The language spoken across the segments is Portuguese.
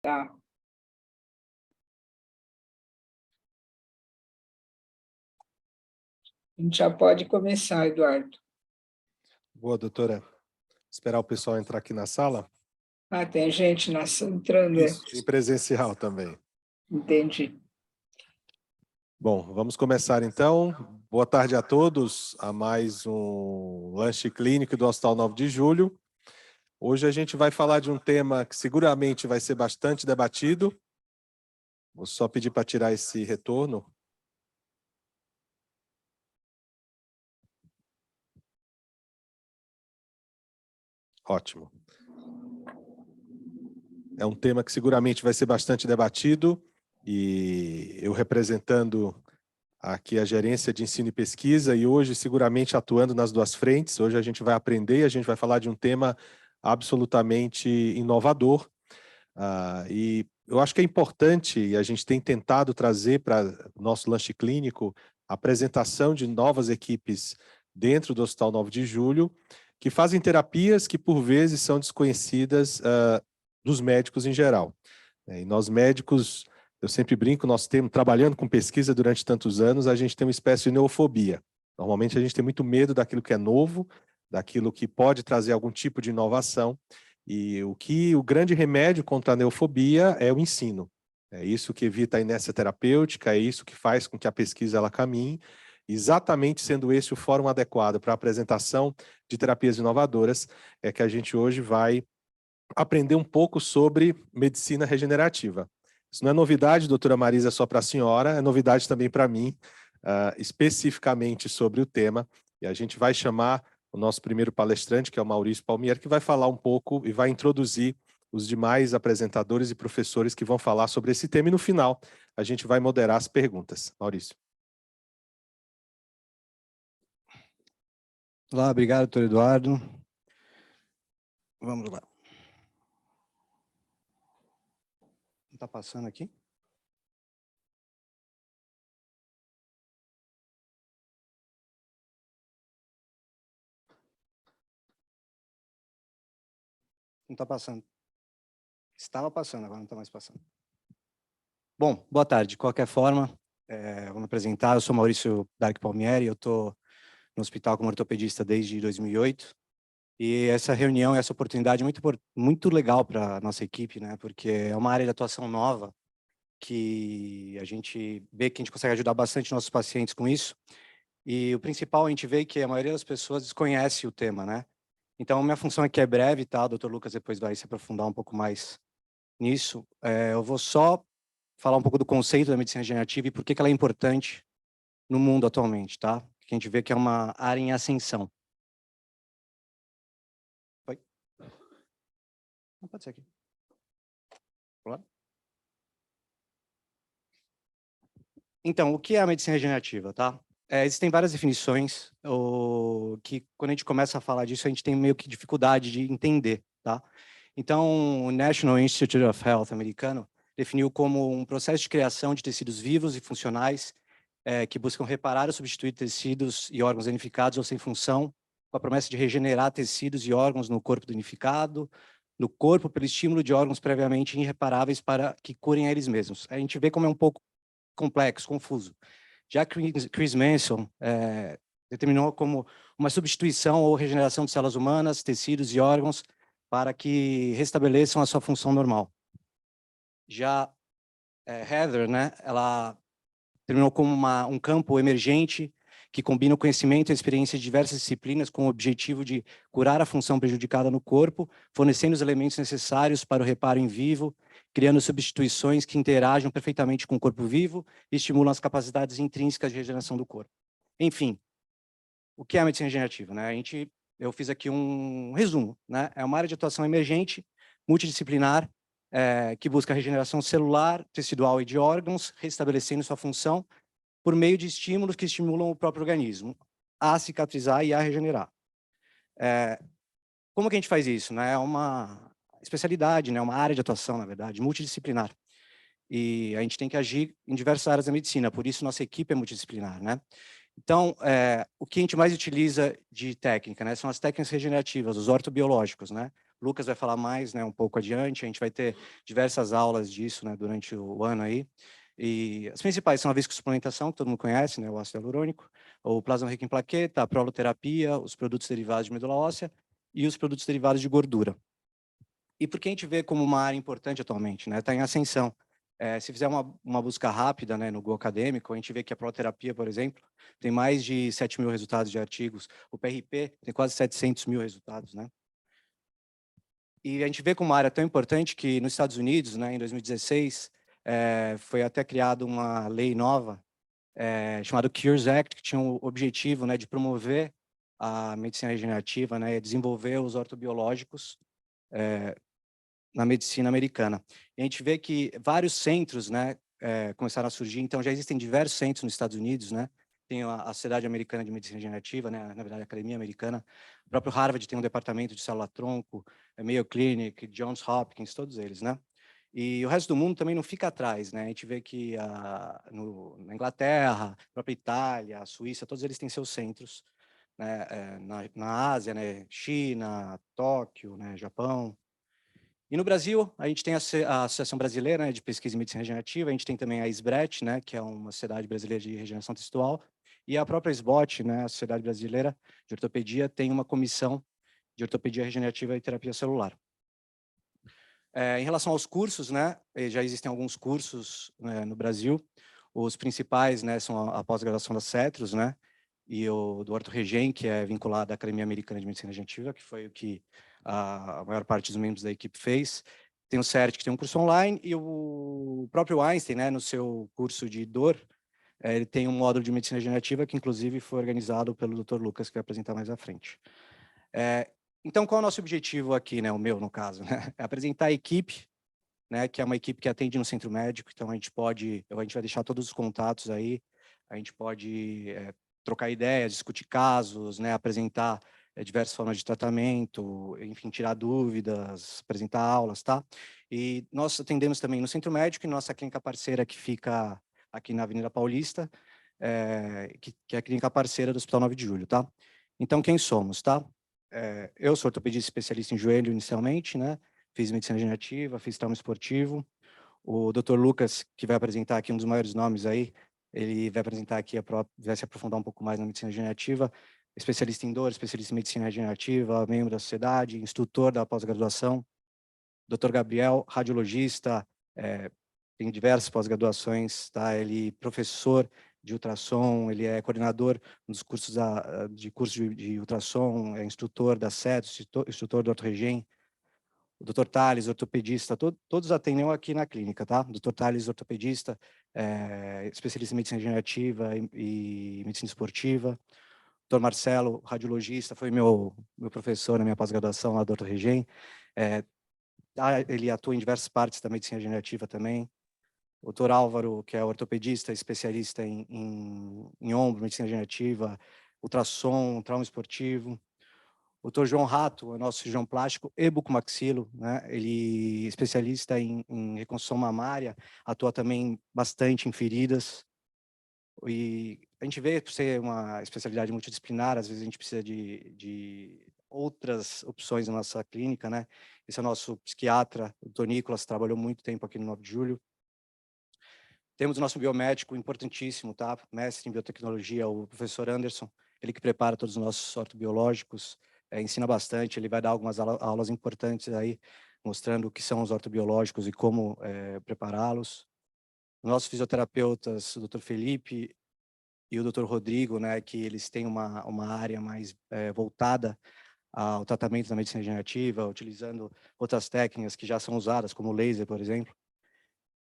Tá. A gente já pode começar, Eduardo. Boa, doutora. Esperar o pessoal entrar aqui na sala. Ah, tem gente entrando. Isso, em presencial também. Entendi. Bom, vamos começar então. Boa tarde a todos a mais um lanche clínico do Hospital 9 de Julho. Hoje a gente vai falar de um tema que seguramente vai ser bastante debatido. Vou só pedir para tirar esse retorno. Ótimo. É um tema que seguramente vai ser bastante debatido e eu representando aqui a gerência de ensino e pesquisa e hoje seguramente atuando nas duas frentes. Hoje a gente vai aprender, a gente vai falar de um tema absolutamente inovador e eu acho que é importante, e a gente tem tentado trazer para o nosso lanche clínico a apresentação de novas equipes dentro do Hospital 9 de Julho, que fazem terapias que por vezes são desconhecidas dos médicos em geral. E nós médicos, eu sempre brinco, nós temos, trabalhando com pesquisa durante tantos anos, a gente tem uma espécie de neofobia. Normalmente a gente tem muito medo daquilo que é novo, daquilo que pode trazer algum tipo de inovação, e o grande remédio contra a neofobia é o ensino. É isso que evita a inércia terapêutica, é isso que faz com que a pesquisa ela caminhe, exatamente sendo esse o fórum adequado para a apresentação de terapias inovadoras, é que a gente hoje vai aprender um pouco sobre medicina regenerativa. Isso não é novidade, doutora Marisa, só para a senhora, é novidade também para mim, especificamente sobre o tema, e a gente vai chamar o nosso primeiro palestrante, que é o Maurício Palmieri, que vai falar um pouco e vai introduzir os demais apresentadores e professores que vão falar sobre esse tema, e no final a gente vai moderar as perguntas. Maurício. Olá, obrigado, doutor Eduardo. Vamos lá. Não está passando aqui? Não está passando. Estava passando, agora não está mais passando. Bom, boa tarde. De qualquer forma, vou me apresentar. Eu sou Maurício Dark Palmieri, eu estou no hospital como ortopedista desde 2008. E essa reunião, essa oportunidade é muito legal para a nossa equipe, né? Porque é uma área de atuação nova que a gente vê que a gente consegue ajudar bastante nossos pacientes com isso. E o principal, a gente vê que a maioria das pessoas desconhece o tema, né? Então, minha função aqui é breve, tá? O Dr. Lucas depois vai se aprofundar um pouco mais nisso. Eu vou só falar um pouco do conceito da medicina regenerativa e por que ela é importante no mundo atualmente, tá? Porque a gente vê que é uma área em ascensão. Oi? Não pode ser aqui. Olá? Então, o que é a medicina regenerativa, tá? Existem várias definições, que quando a gente começa a falar disso, a gente tem meio que dificuldade de entender, tá? Então, o National Institute of Health americano definiu como um processo de criação de tecidos vivos e funcionais que buscam reparar ou substituir tecidos e órgãos danificados ou sem função, com a promessa de regenerar tecidos e órgãos no corpo danificado, no corpo pelo estímulo de órgãos previamente irreparáveis para que curem a eles mesmos. A gente vê como é um pouco complexo, confuso. Já Chris Manson determinou como uma substituição ou regeneração de células humanas, tecidos e órgãos para que restabeleçam a sua função normal. Já Heather, né, ela terminou como um campo emergente que combina o conhecimento e a experiência de diversas disciplinas com o objetivo de curar a função prejudicada no corpo, fornecendo os elementos necessários para o reparo em vivo, criando substituições que interagem perfeitamente com o corpo vivo e estimulam as capacidades intrínsecas de regeneração do corpo. Enfim, o que é a medicina regenerativa, né? Eu fiz aqui um resumo, né? É uma área de atuação emergente, multidisciplinar, que busca a regeneração celular, tecidual e de órgãos, restabelecendo sua função por meio de estímulos que estimulam o próprio organismo a cicatrizar e a regenerar. Como que a gente faz isso, né? É uma especialidade, né? Uma área de atuação, na verdade, multidisciplinar. E a gente tem que agir em diversas áreas da medicina, por isso nossa equipe é multidisciplinar, né? Então, o que a gente mais utiliza de técnica, né? São as técnicas regenerativas, os ortobiológicos, né? O Lucas vai falar mais, né, um pouco adiante. A gente vai ter diversas aulas disso, né, durante o ano aí. E as principais são a viscosuplementação, que todo mundo conhece, né, o ácido hialurônico, o plasma rico em plaqueta, a proloterapia, os produtos derivados de medula óssea e os produtos derivados de gordura. E por que a gente vê como uma área importante atualmente, né? Está em ascensão. Se fizer uma busca rápida, né, no Google Acadêmico, a gente vê que a proloterapia, por exemplo, tem mais de 7 mil resultados de artigos. O PRP tem quase 700 mil resultados, né? E a gente vê como uma área tão importante que nos Estados Unidos, né, em 2016, foi até criada uma lei nova chamada Cures Act, que tinha o objetivo, né, de promover a medicina regenerativa, né, e desenvolver os ortobiológicos na medicina americana. E a gente vê que vários centros, né, começaram a surgir. Então já existem diversos centros nos Estados Unidos, né? Tem a Sociedade Americana de Medicina Regenerativa, né, na verdade a Academia Americana. O próprio Harvard tem um departamento de célula-tronco, Mayo Clinic, Johns Hopkins, todos eles, né? E o resto do mundo também não fica atrás, né? A gente vê que na Inglaterra, a própria Itália, a Suíça, todos eles têm seus centros, né? Na Ásia, né? China, Tóquio, né? Japão. E no Brasil, a gente tem a Associação Brasileira, né, de Pesquisa em Medicina Regenerativa, a gente tem também a SBRT, né, que é uma Sociedade Brasileira de Regeneração Textual, e a própria SBOT, né, a Sociedade Brasileira de Ortopedia, tem uma comissão de ortopedia regenerativa e terapia celular. Em relação aos cursos, né, já existem alguns cursos, né, no Brasil. Os principais, né, são a pós-graduação da CETROS, né, e o do Orto Regen, que é vinculado à Academia Americana de Medicina Regenerativa, que foi o que a maior parte dos membros da equipe fez. Tem o CERT, que tem um curso online, e o próprio Einstein, né, no seu curso de dor, ele tem um módulo de medicina regenerativa que, inclusive, foi organizado pelo Dr. Lucas, que vai apresentar mais à frente. Então, qual é o nosso objetivo aqui, né, o meu, no caso? Né? É apresentar a equipe, né, que é uma equipe que atende no centro médico, então a gente vai deixar todos os contatos aí, a gente pode trocar ideias, discutir casos, né, apresentar diversas formas de tratamento, enfim, tirar dúvidas, apresentar aulas, tá? E nós atendemos também no centro médico e nossa clínica parceira que fica aqui na Avenida Paulista, que é a clínica parceira do Hospital 9 de Julho, tá? Então, quem somos, tá? Eu sou ortopedista especialista em joelho inicialmente, né? Fiz medicina regenerativa, fiz trauma esportivo. O Dr. Lucas, que vai apresentar aqui um dos maiores nomes aí, ele vai apresentar aqui, vai se aprofundar um pouco mais na medicina regenerativa, especialista em dor, especialista em medicina regenerativa, membro da sociedade, instrutor da pós-graduação. Dr. Gabriel, radiologista, tem diversas pós-graduações, tá? Ele é professor de ultrassom, ele é coordenador dos cursos de ultrassom, é instrutor da CETOS, instrutor do Orto Regen. O Dr. Thales, ortopedista, todos atendem aqui na clínica, tá? Dr. Thales, ortopedista, especialista em medicina regenerativa e medicina esportiva. Dr. Marcelo, radiologista, foi meu professor na minha pós-graduação lá do Orto Regen. Ele atua em diversas partes da medicina regenerativa também. O Dr. Álvaro, que é ortopedista, especialista em ombro, medicina regenerativa, ultrassom, trauma esportivo. O Dr. João Rato, é nosso cirurgião plástico e bucomaxilo, né? Ele é especialista em reconstrução mamária, atua também bastante em feridas. E a gente vê, por ser uma especialidade multidisciplinar, às vezes a gente precisa de outras opções na nossa clínica, né? Esse é o nosso psiquiatra, o Dr. Nicolas, trabalhou muito tempo aqui no 9 de Julho. Temos o nosso biomédico importantíssimo, tá? Mestre em biotecnologia, o professor Anderson, ele que prepara todos os nossos ortobiológicos, ensina bastante, ele vai dar algumas aulas importantes aí, mostrando o que são os ortobiológicos e como prepará-los. Nossos fisioterapeutas, o Dr. Felipe e o Dr. Rodrigo, né, que eles têm uma área mais voltada ao tratamento da medicina regenerativa, utilizando outras técnicas que já são usadas, como o laser, por exemplo.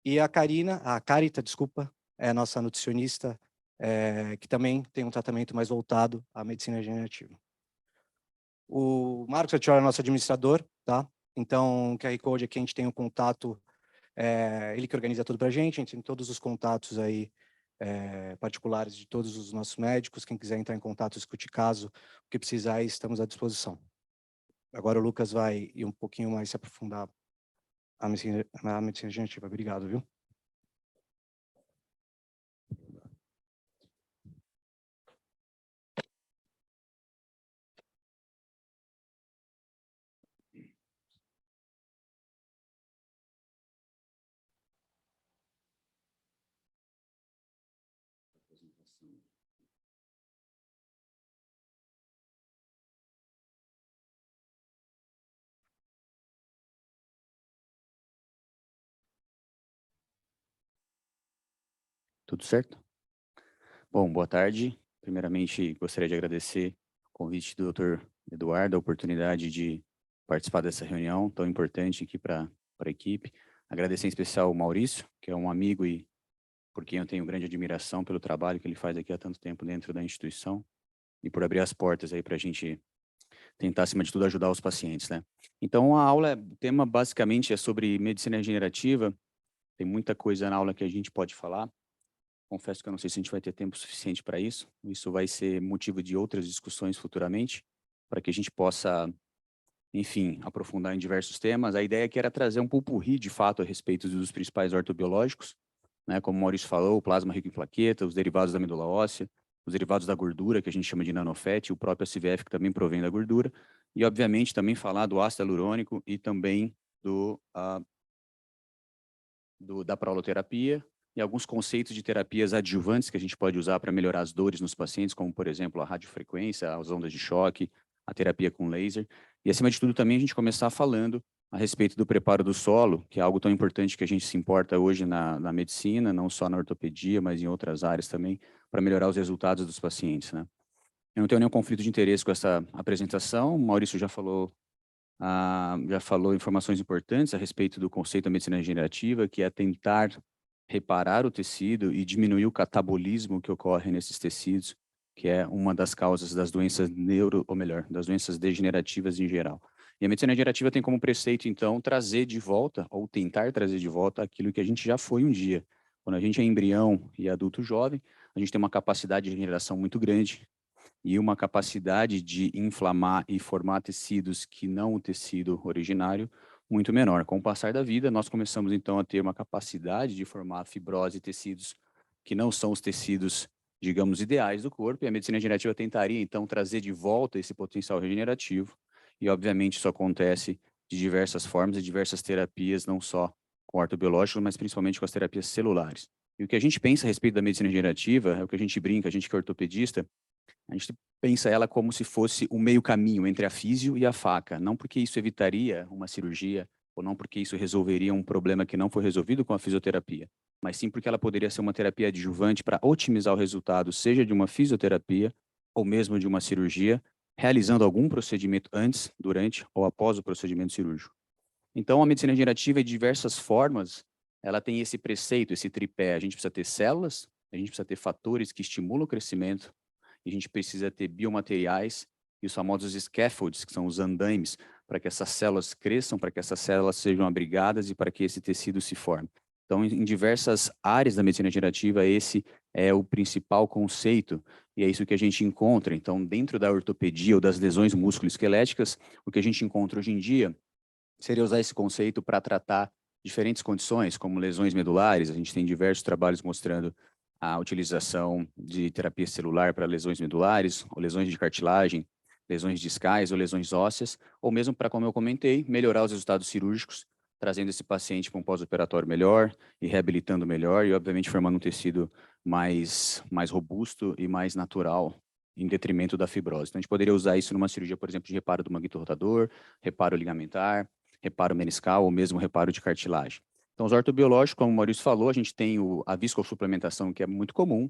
E a Carita, desculpa, é a nossa nutricionista, que também tem um tratamento mais voltado à medicina regenerativa. O Marcos Atiola é nosso administrador, tá? Então, o QR Code aqui a gente tem um contato, ele que organiza tudo para a gente tem todos os contatos aí particulares de todos os nossos médicos. Quem quiser entrar em contato, discutir caso, o que precisar, estamos à disposição. Agora o Lucas vai ir um pouquinho mais se aprofundar na medicina regenerativa. Obrigado, viu? Tudo certo? Bom, boa tarde. Primeiramente, gostaria de agradecer o convite do Dr. Eduardo, a oportunidade de participar dessa reunião tão importante aqui para a equipe. Agradecer em especial ao Maurício, que é um amigo e por quem eu tenho grande admiração pelo trabalho que ele faz aqui há tanto tempo dentro da instituição e por abrir as portas aí para a gente tentar, acima de tudo, ajudar os pacientes, né? Então, a aula, o tema basicamente é sobre medicina regenerativa. Tem muita coisa na aula que a gente pode falar. Confesso que eu não sei se a gente vai ter tempo suficiente para isso. Isso vai ser motivo de outras discussões futuramente, para que a gente possa, enfim, aprofundar em diversos temas. A ideia aqui era trazer um pupurri, de fato, a respeito dos principais ortobiológicos, né? Como o Maurício falou, o plasma rico em plaqueta, os derivados da medula óssea, os derivados da gordura, que a gente chama de nanofat, e o próprio SVF, que também provém da gordura. E, obviamente, também falar do ácido hialurônico e também da proloterapia, e alguns conceitos de terapias adjuvantes que a gente pode usar para melhorar as dores nos pacientes, como, por exemplo, a radiofrequência, as ondas de choque, a terapia com laser. E, acima de tudo, também a gente começar falando a respeito do preparo do solo, que é algo tão importante que a gente se importa hoje na medicina, não só na ortopedia, mas em outras áreas também, para melhorar os resultados dos pacientes, né? Eu não tenho nenhum conflito de interesse com essa apresentação. O Maurício já falou informações importantes a respeito do conceito da medicina regenerativa, que é tentar reparar o tecido e diminuir o catabolismo que ocorre nesses tecidos, que é uma das causas das doenças das doenças degenerativas em geral. E a medicina regenerativa tem como preceito, então, trazer de volta, ou tentar trazer de volta, aquilo que a gente já foi um dia. Quando a gente é embrião e adulto jovem, a gente tem uma capacidade de regeneração muito grande, e uma capacidade de inflamar e formar tecidos que não o tecido originário muito menor. Com o passar da vida, nós começamos então a ter uma capacidade de formar fibrose e tecidos que não são os tecidos, digamos, ideais do corpo, e a medicina regenerativa tentaria então trazer de volta esse potencial regenerativo, e obviamente isso acontece de diversas formas e diversas terapias, não só com ortobiológicos, mas principalmente com as terapias celulares. E o que a gente pensa a respeito da medicina regenerativa, é o que a gente brinca, a gente que é ortopedista, a gente pensa ela como se fosse o meio caminho entre a físio e a faca, não porque isso evitaria uma cirurgia, ou não porque isso resolveria um problema que não foi resolvido com a fisioterapia, mas sim porque ela poderia ser uma terapia adjuvante para otimizar o resultado, seja de uma fisioterapia ou mesmo de uma cirurgia, realizando algum procedimento antes, durante ou após o procedimento cirúrgico. Então, a medicina regenerativa, de diversas formas, ela tem esse preceito, esse tripé. A gente precisa ter células, a gente precisa ter fatores que estimulam o crescimento, e a gente precisa ter biomateriais e os famosos scaffolds, que são os andaimes, para que essas células cresçam, para que essas células sejam abrigadas e para que esse tecido se forme. Então, em diversas áreas da medicina regenerativa, esse é o principal conceito, e é isso que a gente encontra. Então, dentro da ortopedia ou das lesões musculoesqueléticas, o que a gente encontra hoje em dia seria usar esse conceito para tratar diferentes condições, como lesões medulares. A gente tem diversos trabalhos mostrando a utilização de terapia celular para lesões medulares, ou lesões de cartilagem, lesões discais ou lesões ósseas, ou mesmo para, como eu comentei, melhorar os resultados cirúrgicos, trazendo esse paciente para um pós-operatório melhor e reabilitando melhor e, obviamente, formando um tecido mais robusto e mais natural, em detrimento da fibrose. Então, a gente poderia usar isso numa cirurgia, por exemplo, de reparo do manguito rotador, reparo ligamentar, reparo meniscal ou mesmo reparo de cartilagem. Então, os ortobiológicos, como o Maurício falou, a gente tem a viscosuplementação, que é muito comum,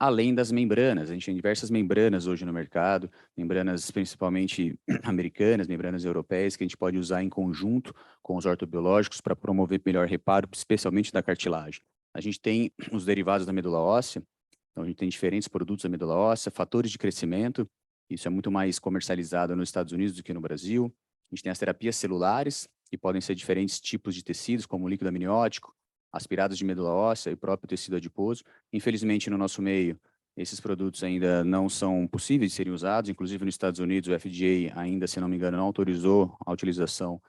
além das membranas. A gente tem diversas membranas hoje no mercado, membranas principalmente americanas, membranas europeias, que a gente pode usar em conjunto com os ortobiológicos para promover melhor reparo, especialmente da cartilagem. A gente tem os derivados da medula óssea, então a gente tem diferentes produtos da medula óssea, fatores de crescimento, isso é muito mais comercializado nos Estados Unidos do que no Brasil. A gente tem as terapias celulares, que podem ser diferentes tipos de tecidos, como líquido amniótico, aspirados de medula óssea e próprio tecido adiposo. Infelizmente, no nosso meio, esses produtos ainda não são possíveis de serem usados. Inclusive, nos Estados Unidos, o FDA ainda, se não me engano, não autorizou a utilização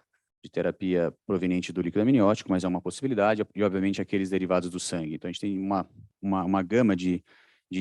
de terapia proveniente do líquido amniótico, mas é uma possibilidade, e, obviamente, aqueles derivados do sangue. Então, a gente tem uma gama de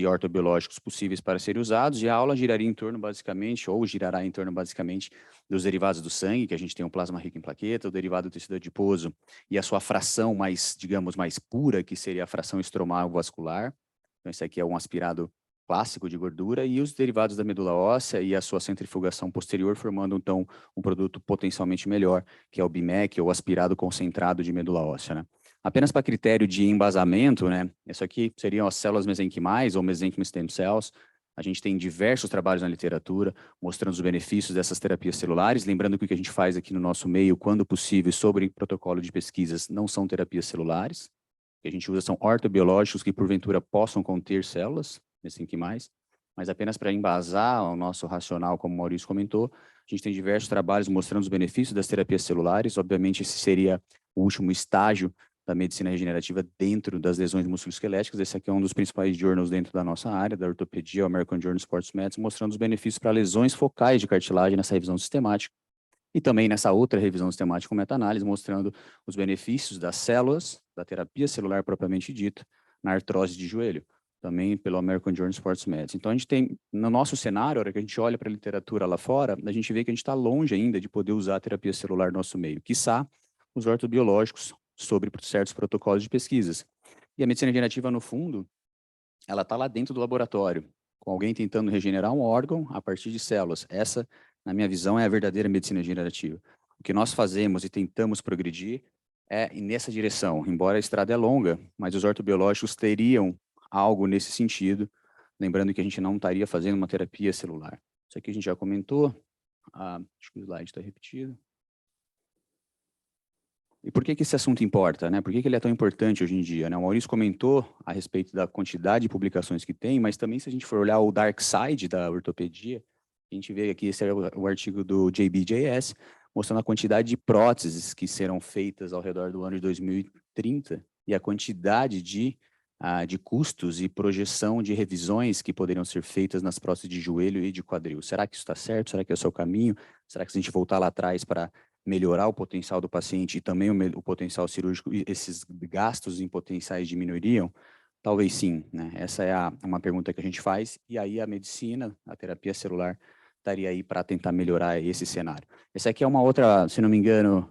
ortobiológicos possíveis para serem usados, e a aula giraria em torno, basicamente, ou girará em torno, basicamente, dos derivados do sangue, que a gente tem o plasma rico em plaqueta, o derivado do tecido adiposo e a sua fração mais, digamos, mais pura, que seria a fração estromal vascular. Então, esse aqui é um aspirado clássico de gordura e os derivados da medula óssea e a sua centrifugação posterior, formando, então, um produto potencialmente melhor, que é o BMAC, ou aspirado concentrado de medula óssea, né? Apenas para critério de embasamento, né? Isso aqui seriam as células mesenquimais ou mesenchymal stem cells. A gente tem diversos trabalhos na literatura mostrando os benefícios dessas terapias celulares. Lembrando que o que a gente faz aqui no nosso meio, quando possível, sobre protocolo de pesquisas, não são terapias celulares. O que a gente usa são ortobiológicos que, porventura, possam conter células mesenquimais, mas apenas para embasar o nosso racional, como o Maurício comentou, a gente tem diversos trabalhos mostrando os benefícios das terapias celulares. Obviamente, esse seria o último estágio da medicina regenerativa dentro das lesões musculoesqueléticas. Esse aqui é um dos principais journals dentro da nossa área, da ortopedia, o American Journal of Sports Medicine, mostrando os benefícios para lesões focais de cartilagem nessa revisão sistemática. E também nessa outra revisão sistemática com meta-análise, mostrando os benefícios das células, da terapia celular propriamente dita, na artrose de joelho, também pelo American Journal of Sports Medicine. Então, a gente tem, no nosso cenário, a hora que a gente olha para a literatura lá fora, a gente vê que a gente está longe ainda de poder usar a terapia celular no nosso meio, quiçá os ortobiológicos, sobre certos protocolos de pesquisas. E a medicina regenerativa, no fundo, ela está lá dentro do laboratório, com alguém tentando regenerar um órgão a partir de células. Essa, na minha visão, é a verdadeira medicina regenerativa. O que nós fazemos e tentamos progredir é nessa direção, embora a estrada é longa, mas os ortobiológicos teriam algo nesse sentido, lembrando que a gente não estaria fazendo uma terapia celular. Isso aqui a gente já comentou, acho que o slide está repetido. E por que esse assunto importa, né? Por que ele é tão importante hoje em dia, né? O Maurício comentou a respeito da quantidade de publicações que tem, mas também se a gente for olhar o dark side da ortopedia, a gente vê aqui, esse é o artigo do JBJS, mostrando a quantidade de próteses que serão feitas ao redor do ano de 2030 e a quantidade de custos e projeção de revisões que poderiam ser feitas nas próteses de joelho e de quadril. Será que isso está certo? Será que esse é o caminho? Será que se a gente voltar lá atrás para melhorar o potencial do paciente e também o potencial cirúrgico, esses gastos em potenciais diminuiriam? Talvez sim, né? Essa é uma pergunta que a gente faz, e aí a medicina, a terapia celular, estaria aí para tentar melhorar esse cenário. Essa aqui é uma outra, se não me engano,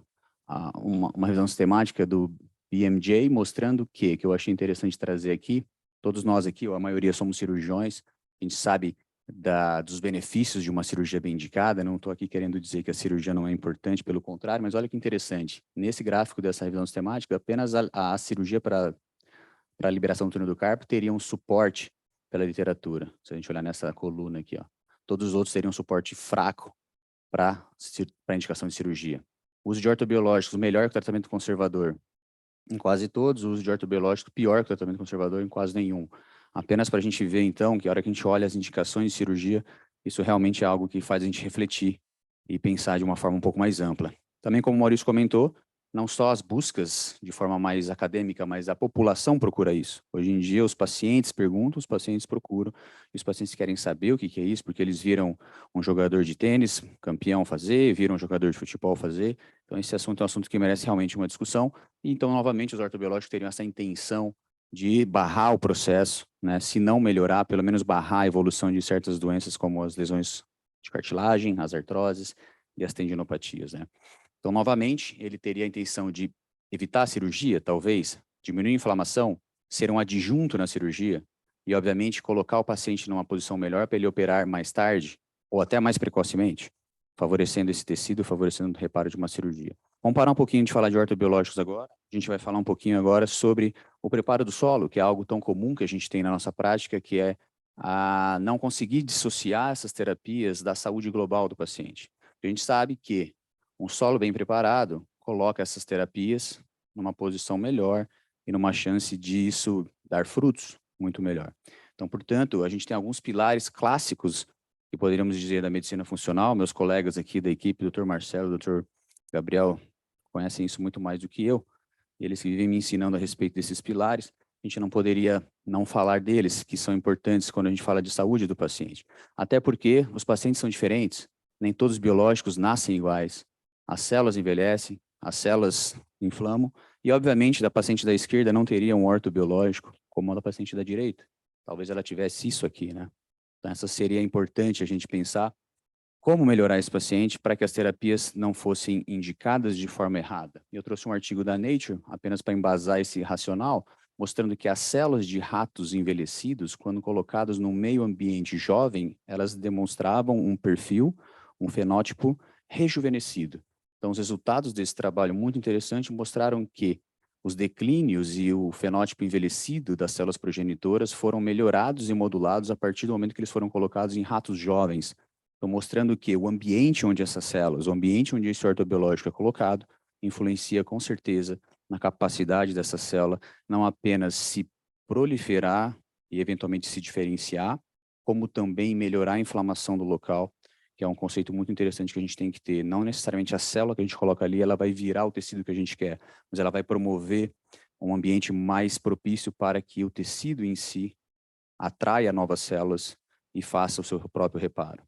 uma revisão sistemática do BMJ, mostrando que eu achei interessante trazer aqui, todos nós aqui, ou a maioria somos cirurgiões, a gente sabe dos benefícios de uma cirurgia bem indicada. Não estou aqui querendo dizer que a cirurgia não é importante, pelo contrário, mas olha que interessante. Nesse gráfico dessa revisão sistemática, apenas a cirurgia para a liberação do túnel do carpo teria um suporte pela literatura. Se a gente olhar nessa coluna aqui, ó, todos os outros teriam um suporte fraco para a indicação de cirurgia. O uso de ortobiológicos, melhor que o tratamento conservador em quase todos. O uso de ortobiológico, pior que o tratamento conservador em quase nenhum. Apenas para a gente ver, então, que a hora que a gente olha as indicações de cirurgia, isso realmente é algo que faz a gente refletir e pensar de uma forma um pouco mais ampla. Também, como o Maurício comentou, não só as buscas de forma mais acadêmica, mas a população procura isso. Hoje em dia, os pacientes perguntam, os pacientes procuram, e os pacientes querem saber o que é isso, porque eles viram um jogador de tênis, campeão, fazer, viram um jogador de futebol fazer. Então, esse assunto é um assunto que merece realmente uma discussão. E, então, novamente, os ortobiológicos teriam essa intenção de barrar o processo, né? Se não melhorar, pelo menos barrar a evolução de certas doenças, como as lesões de cartilagem, as artroses e as tendinopatias, né? Então, novamente, ele teria a intenção de evitar a cirurgia, talvez, diminuir a inflamação, ser um adjunto na cirurgia e, obviamente, colocar o paciente numa posição melhor para ele operar mais tarde ou até mais precocemente, favorecendo esse tecido, favorecendo o reparo de uma cirurgia. Vamos parar um pouquinho de falar de ortobiológicos agora. A gente vai falar um pouquinho agora sobre o preparo do solo, que é algo tão comum que a gente tem na nossa prática, que é a não conseguir dissociar essas terapias da saúde global do paciente. A gente sabe que um solo bem preparado coloca essas terapias numa posição melhor e numa chance disso dar frutos muito melhor. Então, portanto, a gente tem alguns pilares clássicos que poderíamos dizer da medicina funcional. Meus colegas aqui da equipe, Dr. Marcelo, Dr. Gabriel, conhecem isso muito mais do que eu, e eles vivem me ensinando a respeito desses pilares. A gente não poderia não falar deles, que são importantes quando a gente fala de saúde do paciente. Até porque os pacientes são diferentes, nem todos os biológicos nascem iguais. As células envelhecem, as células inflamam, e obviamente da paciente da esquerda não teria um ortobiológico como a da paciente da direita. Talvez ela tivesse isso aqui, né? Então, essa seria importante a gente pensar como melhorar esse paciente para que as terapias não fossem indicadas de forma errada. Eu trouxe um artigo da Nature, apenas para embasar esse racional, mostrando que as células de ratos envelhecidos, quando colocadas no meio ambiente jovem, elas demonstravam um perfil, um fenótipo rejuvenescido. Então, os resultados desse trabalho muito interessante mostraram que os declínios e o fenótipo envelhecido das células progenitoras foram melhorados e modulados a partir do momento que eles foram colocados em ratos jovens. Então, mostrando que o ambiente onde essas células, o ambiente onde esse ortobiológico é colocado, influencia com certeza na capacidade dessa célula não apenas se proliferar e eventualmente se diferenciar, como também melhorar a inflamação do local, que é um conceito muito interessante que a gente tem que ter. Não necessariamente a célula que a gente coloca ali, ela vai virar o tecido que a gente quer, mas ela vai promover um ambiente mais propício para que o tecido em si atraia novas células e faça o seu próprio reparo.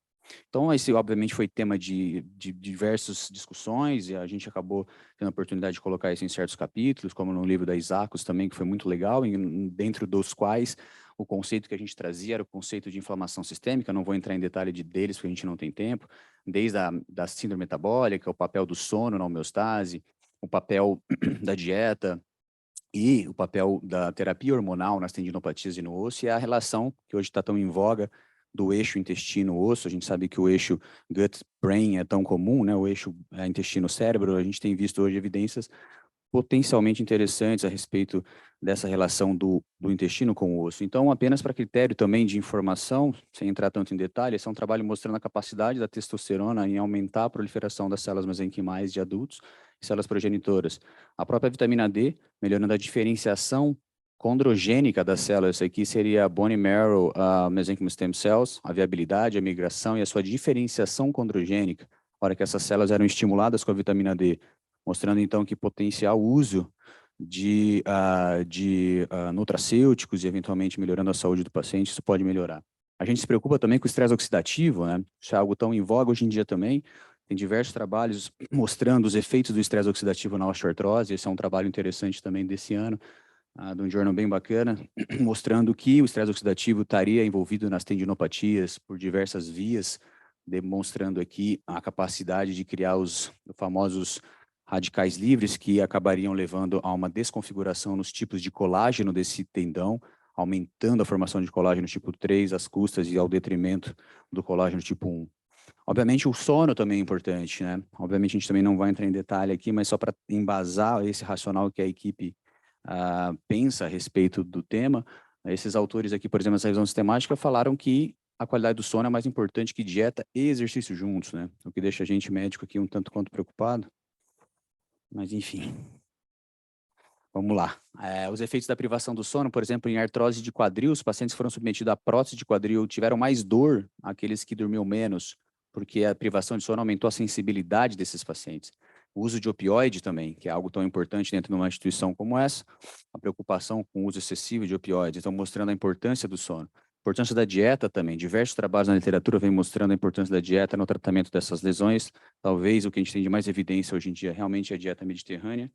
Então, esse, obviamente, foi tema de diversas discussões, e a gente acabou tendo a oportunidade de colocar isso em certos capítulos, como no livro da Isacos também, que foi muito legal, dentro dos quais o conceito que a gente trazia era o conceito de inflamação sistêmica. Não vou entrar em detalhe deles, porque a gente não tem tempo, desde da síndrome metabólica, o papel do sono na homeostase, o papel da dieta, e o papel da terapia hormonal nas tendinopatias e no osso, e a relação, que hoje está tão em voga, do eixo intestino-osso. A gente sabe que o eixo gut-brain é tão comum, né? O eixo intestino-cérebro. A gente tem visto hoje evidências potencialmente interessantes a respeito dessa relação do intestino com o osso. Então, apenas para critério também de informação, sem entrar tanto em detalhe, esse é um trabalho mostrando a capacidade da testosterona em aumentar a proliferação das células mesenquimais de adultos e células progenitoras. A própria vitamina D, melhorando a diferenciação condrogênica das células. Isso aqui seria a bone marrow mesenchymal stem cells, a viabilidade, a migração e a sua diferenciação condrogênica, na hora que essas células eram estimuladas com a vitamina D, mostrando então que potencial uso de nutracêuticos e eventualmente melhorando a saúde do paciente, isso pode melhorar. A gente se preocupa também com o estresse oxidativo, né? Isso é algo tão em voga hoje em dia também. Tem diversos trabalhos mostrando os efeitos do estresse oxidativo na osteoartrose. Esse é um trabalho interessante também desse ano, de um jornal bem bacana, mostrando que o estresse oxidativo estaria envolvido nas tendinopatias por diversas vias, demonstrando aqui a capacidade de criar os famosos radicais livres que acabariam levando a uma desconfiguração nos tipos de colágeno desse tendão, aumentando a formação de colágeno tipo 3 às custas e ao detrimento do colágeno tipo 1. Obviamente, o sono também é importante, né? Obviamente, a gente também não vai entrar em detalhe aqui, mas só para embasar esse racional que a equipe pensa a respeito do tema, esses autores aqui, por exemplo, essa revisão sistemática, falaram que a qualidade do sono é mais importante que dieta e exercício juntos, né? O que deixa a gente médico aqui um tanto quanto preocupado. Mas, enfim, vamos lá. Os efeitos da privação do sono, por exemplo, em artrose de quadril, os pacientes que foram submetidos à prótese de quadril tiveram mais dor, aqueles que dormiam menos, porque a privação de sono aumentou a sensibilidade desses pacientes. O uso de opioide também, que é algo tão importante dentro de uma instituição como essa, a preocupação com o uso excessivo de opioides, estão mostrando a importância do sono. A importância da dieta também. Diversos trabalhos na literatura vêm mostrando a importância da dieta no tratamento dessas lesões. Talvez o que a gente tem de mais evidência hoje em dia realmente é a dieta mediterrânea,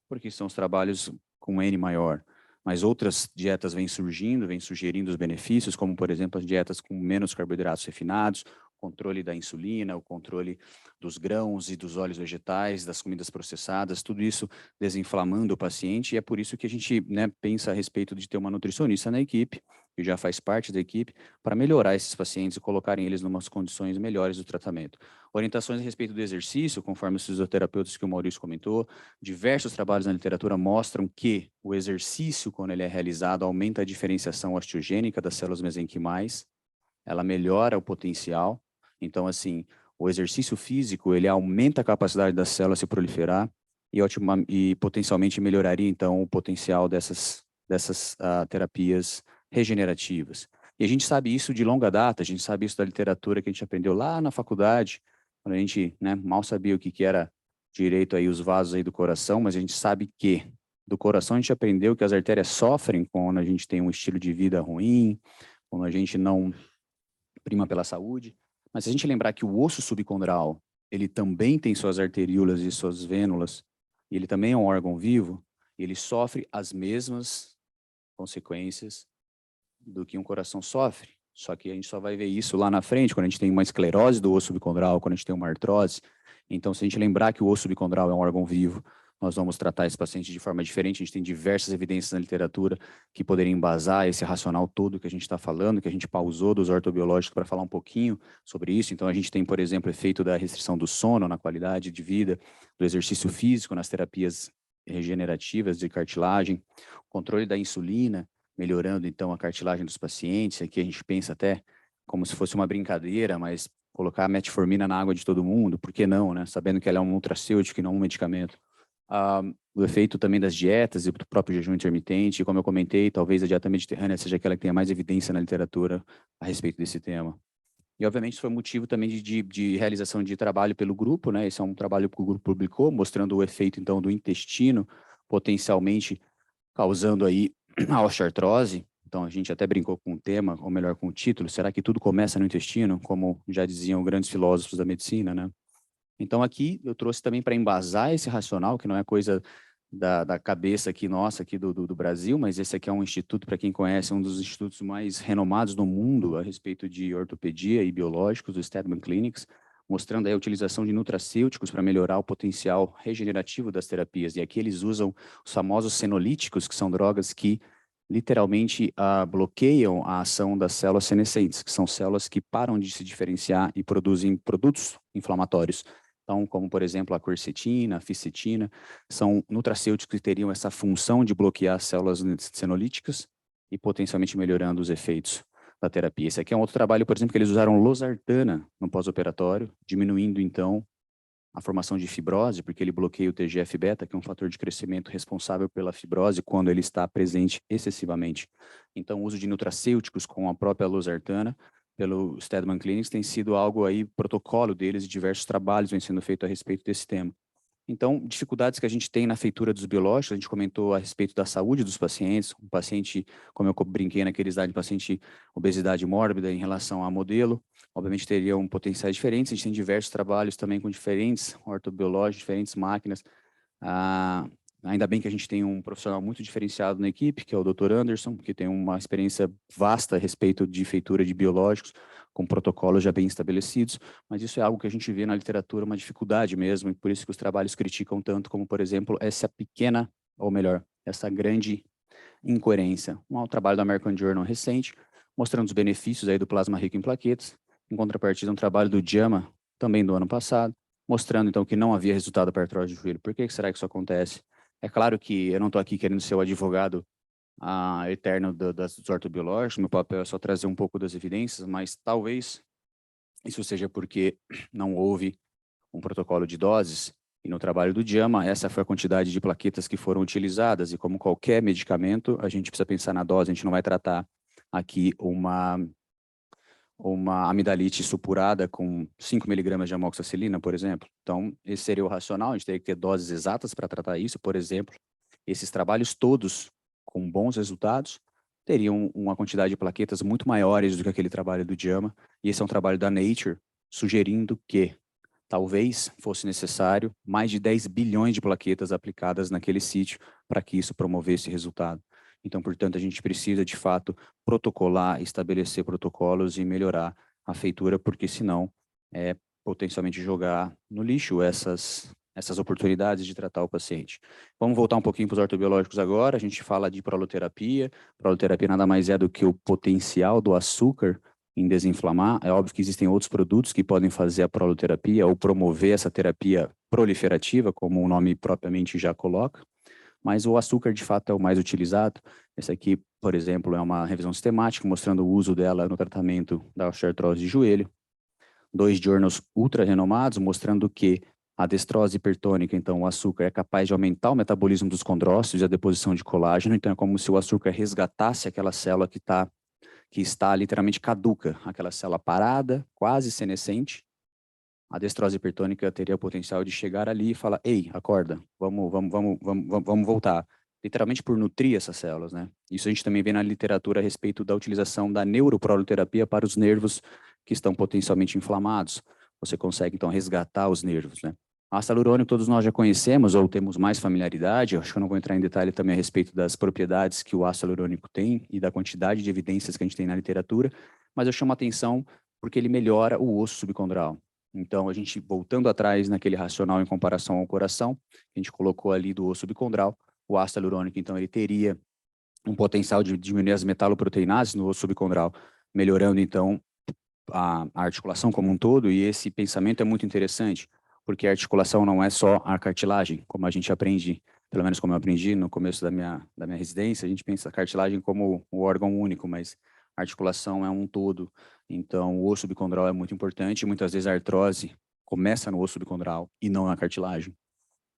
porque são os trabalhos com N maior. Mas outras dietas vêm surgindo, vêm sugerindo os benefícios, como, por exemplo, as dietas com menos carboidratos refinados, controle da insulina, o controle dos grãos e dos óleos vegetais, das comidas processadas, tudo isso desinflamando o paciente, e é por isso que a gente, né, pensa a respeito de ter uma nutricionista na equipe, que já faz parte da equipe, para melhorar esses pacientes e colocarem eles em umas condições melhores do tratamento. Orientações a respeito do exercício, conforme os fisioterapeutas que o Maurício comentou, diversos trabalhos na literatura mostram que o exercício, quando ele é realizado, aumenta a diferenciação osteogênica das células mesenquimais, ela melhora o potencial. Então, assim, o exercício físico, ele aumenta a capacidade da célula se proliferar e potencialmente melhoraria, então, o potencial dessas terapias regenerativas. E a gente sabe isso de longa data, a gente sabe isso da literatura que a gente aprendeu lá na faculdade, quando a gente, né, mal sabia o que era direito aí os vasos aí do coração, mas a gente sabe que do coração a gente aprendeu que as artérias sofrem quando a gente tem um estilo de vida ruim, quando a gente não prima pela saúde. Mas se a gente lembrar que o osso subcondral, ele também tem suas arteríolas e suas vênulas, e ele também é um órgão vivo, ele sofre as mesmas consequências do que um coração sofre. Só que a gente só vai ver isso lá na frente, quando a gente tem uma esclerose do osso subcondral, quando a gente tem uma artrose. Então, se a gente lembrar que o osso subcondral é um órgão vivo, nós vamos tratar esse paciente de forma diferente. A gente tem diversas evidências na literatura que poderiam embasar esse racional todo que a gente está falando, que a gente pausou dos ortobiológicos para falar um pouquinho sobre isso. Então, a gente tem, por exemplo, o efeito da restrição do sono na qualidade de vida, do exercício físico nas terapias regenerativas de cartilagem, controle da insulina, melhorando, então, a cartilagem dos pacientes. Aqui a gente pensa até como se fosse uma brincadeira, mas colocar a metformina na água de todo mundo, por que não, né? Sabendo que ela é um nutracêutico e não um medicamento. O efeito também das dietas e do próprio jejum intermitente, como eu comentei, talvez a dieta mediterrânea seja aquela que tenha mais evidência na literatura a respeito desse tema. E, obviamente, isso foi motivo também de realização de trabalho pelo grupo, né? Esse é um trabalho que o grupo publicou, mostrando o efeito, então, do intestino, potencialmente causando aí a osteoartrose. Então, a gente até brincou com o tema, ou melhor, com o título, será que tudo começa no intestino? Como já diziam grandes filósofos da medicina, né? Então, aqui eu trouxe também para embasar esse racional, que não é coisa da cabeça aqui nossa, aqui do Brasil, mas esse aqui é um instituto, para quem conhece, um dos institutos mais renomados do mundo a respeito de ortopedia e biológicos, do Steadman Clinics, mostrando aí a utilização de nutracêuticos para melhorar o potencial regenerativo das terapias. E aqui eles usam os famosos senolíticos, que são drogas que literalmente bloqueiam a ação das células senescentes, que são células que param de se diferenciar e produzem produtos inflamatórios. Então, como, por exemplo, a quercetina, a fisetina, são nutracêuticos que teriam essa função de bloquear as células senolíticas e potencialmente melhorando os efeitos da terapia. Esse aqui é um outro trabalho, por exemplo, que eles usaram losartana no pós-operatório, diminuindo, então, a formação de fibrose, porque ele bloqueia o TGF-beta, que é um fator de crescimento responsável pela fibrose quando ele está presente excessivamente. Então, o uso de nutracêuticos com a própria losartana pelo Steadman Clinics tem sido algo aí, protocolo deles, e diversos trabalhos vêm sendo feitos a respeito desse tema. Então, dificuldades que a gente tem na feitura dos biológicos, a gente comentou a respeito da saúde dos pacientes, um paciente, como eu brinquei naquele slide, paciente obesidade mórbida em relação a modelo, obviamente teriam potenciais diferentes, a gente tem diversos trabalhos também com diferentes ortobiológicos, diferentes máquinas. Ainda bem que a gente tem um profissional muito diferenciado na equipe, que é o Dr. Anderson, que tem uma experiência vasta a respeito de feitura de biológicos, com protocolos já bem estabelecidos, mas isso é algo que a gente vê na literatura, uma dificuldade mesmo, e por isso que os trabalhos criticam tanto, como, por exemplo, essa pequena, ou melhor, essa grande incoerência. Um trabalho da American Journal recente, mostrando os benefícios aí do plasma rico em plaquetas, em contrapartida, um trabalho do JAMA, também do ano passado, mostrando, então, que não havia resultado para artrose de joelho. Por que será que isso acontece? É claro que eu não estou aqui querendo ser o advogado eterno dos ortobiológicos, meu papel é só trazer um pouco das evidências, mas talvez isso seja porque não houve um protocolo de doses, e no trabalho do JAMA, essa foi a quantidade de plaquetas que foram utilizadas, e como qualquer medicamento, a gente precisa pensar na dose, a gente não vai tratar aqui uma amidalite supurada com 5 miligramas de amoxicilina, por exemplo. Então, esse seria o racional, a gente teria que ter doses exatas para tratar isso, por exemplo. Esses trabalhos todos, com bons resultados, teriam uma quantidade de plaquetas muito maiores do que aquele trabalho do JAMA, e esse é um trabalho da Nature, sugerindo que talvez fosse necessário mais de 10 bilhões de plaquetas aplicadas naquele sítio para que isso promovesse resultado. Então, portanto, a gente precisa, de fato, protocolar, estabelecer protocolos e melhorar a feitura, porque senão é potencialmente jogar no lixo essas oportunidades de tratar o paciente. Vamos voltar um pouquinho para os ortobiológicos agora. A gente fala de proloterapia. Proloterapia nada mais é do que o potencial do açúcar em desinflamar. É óbvio que existem outros produtos que podem fazer a proloterapia ou promover essa terapia proliferativa, como o nome propriamente já coloca. Mas o açúcar, de fato, é o mais utilizado. Esse aqui, por exemplo, é uma revisão sistemática mostrando o uso dela no tratamento da osteoartrose de joelho. 2 journals ultra renomados mostrando que a destrose hipertônica, então o açúcar é capaz de aumentar o metabolismo dos condrócitos e a deposição de colágeno. Então é como se o açúcar resgatasse aquela célula que está literalmente caduca, aquela célula parada, quase senescente. A destrose hipertônica teria o potencial de chegar ali e falar: ei, acorda, vamos voltar. Literalmente por nutrir essas células, né? Isso a gente também vê na literatura a respeito da utilização da neuroproloterapia para os nervos que estão potencialmente inflamados. Você consegue, então, resgatar os nervos, né? Ácido hialurônico todos nós já conhecemos ou temos mais familiaridade. Eu acho que eu não vou entrar em detalhe também a respeito das propriedades que o ácido hialurônico tem e da quantidade de evidências que a gente tem na literatura, mas eu chamo a atenção porque ele melhora o osso subcondral. Então, a gente, voltando atrás naquele racional em comparação ao coração, a gente colocou ali do osso subcondral, o ácido hialurônico, então, ele teria um potencial de diminuir as metaloproteinases no osso subcondral, melhorando, então, a articulação como um todo, e esse pensamento é muito interessante, porque a articulação não é só a cartilagem, como a gente aprende, pelo menos como eu aprendi no começo da minha residência, a gente pensa a cartilagem como o órgão único, mas a articulação é um todo. Então, o osso subcondral é muito importante, e muitas vezes a artrose começa no osso subcondral e não na cartilagem.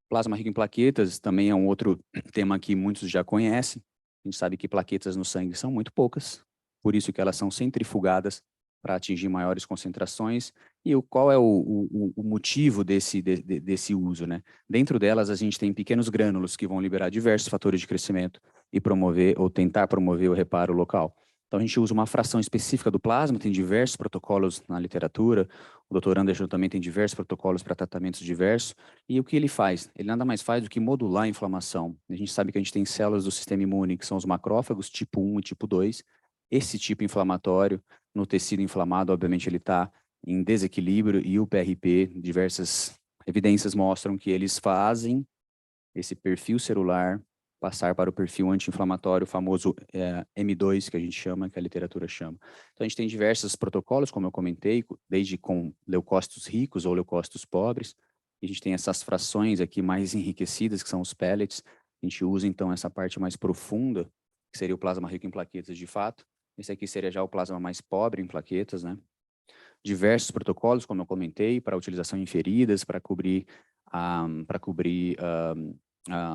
Plasma rico em plaquetas também é um outro tema que muitos já conhecem. A gente sabe que plaquetas no sangue são muito poucas, por isso que elas são centrifugadas para atingir maiores concentrações. E qual é o motivo desse uso, né? Dentro delas, a gente tem pequenos grânulos que vão liberar diversos fatores de crescimento e promover ou tentar promover o reparo local. Então, a gente usa uma fração específica do plasma, tem diversos protocolos na literatura, o Dr. Anderson também tem diversos protocolos para tratamentos diversos, e o que ele faz? Ele nada mais faz do que modular a inflamação. A gente sabe que a gente tem células do sistema imune, que são os macrófagos, tipo 1 e tipo 2. Esse tipo inflamatório, no tecido inflamado, obviamente, ele está em desequilíbrio, e o PRP, diversas evidências mostram que eles fazem esse perfil celular passar para o perfil anti-inflamatório, o famoso M2, que a gente chama, que a literatura chama. Então, a gente tem diversos protocolos, como eu comentei, desde com leucócitos ricos ou leucócitos pobres. A gente tem essas frações aqui mais enriquecidas, que são os pellets. A gente usa, então, essa parte mais profunda, que seria o plasma rico em plaquetas, de fato. Esse aqui seria já o plasma mais pobre em plaquetas, né? Diversos protocolos, como eu comentei, para utilização em feridas, para cobrir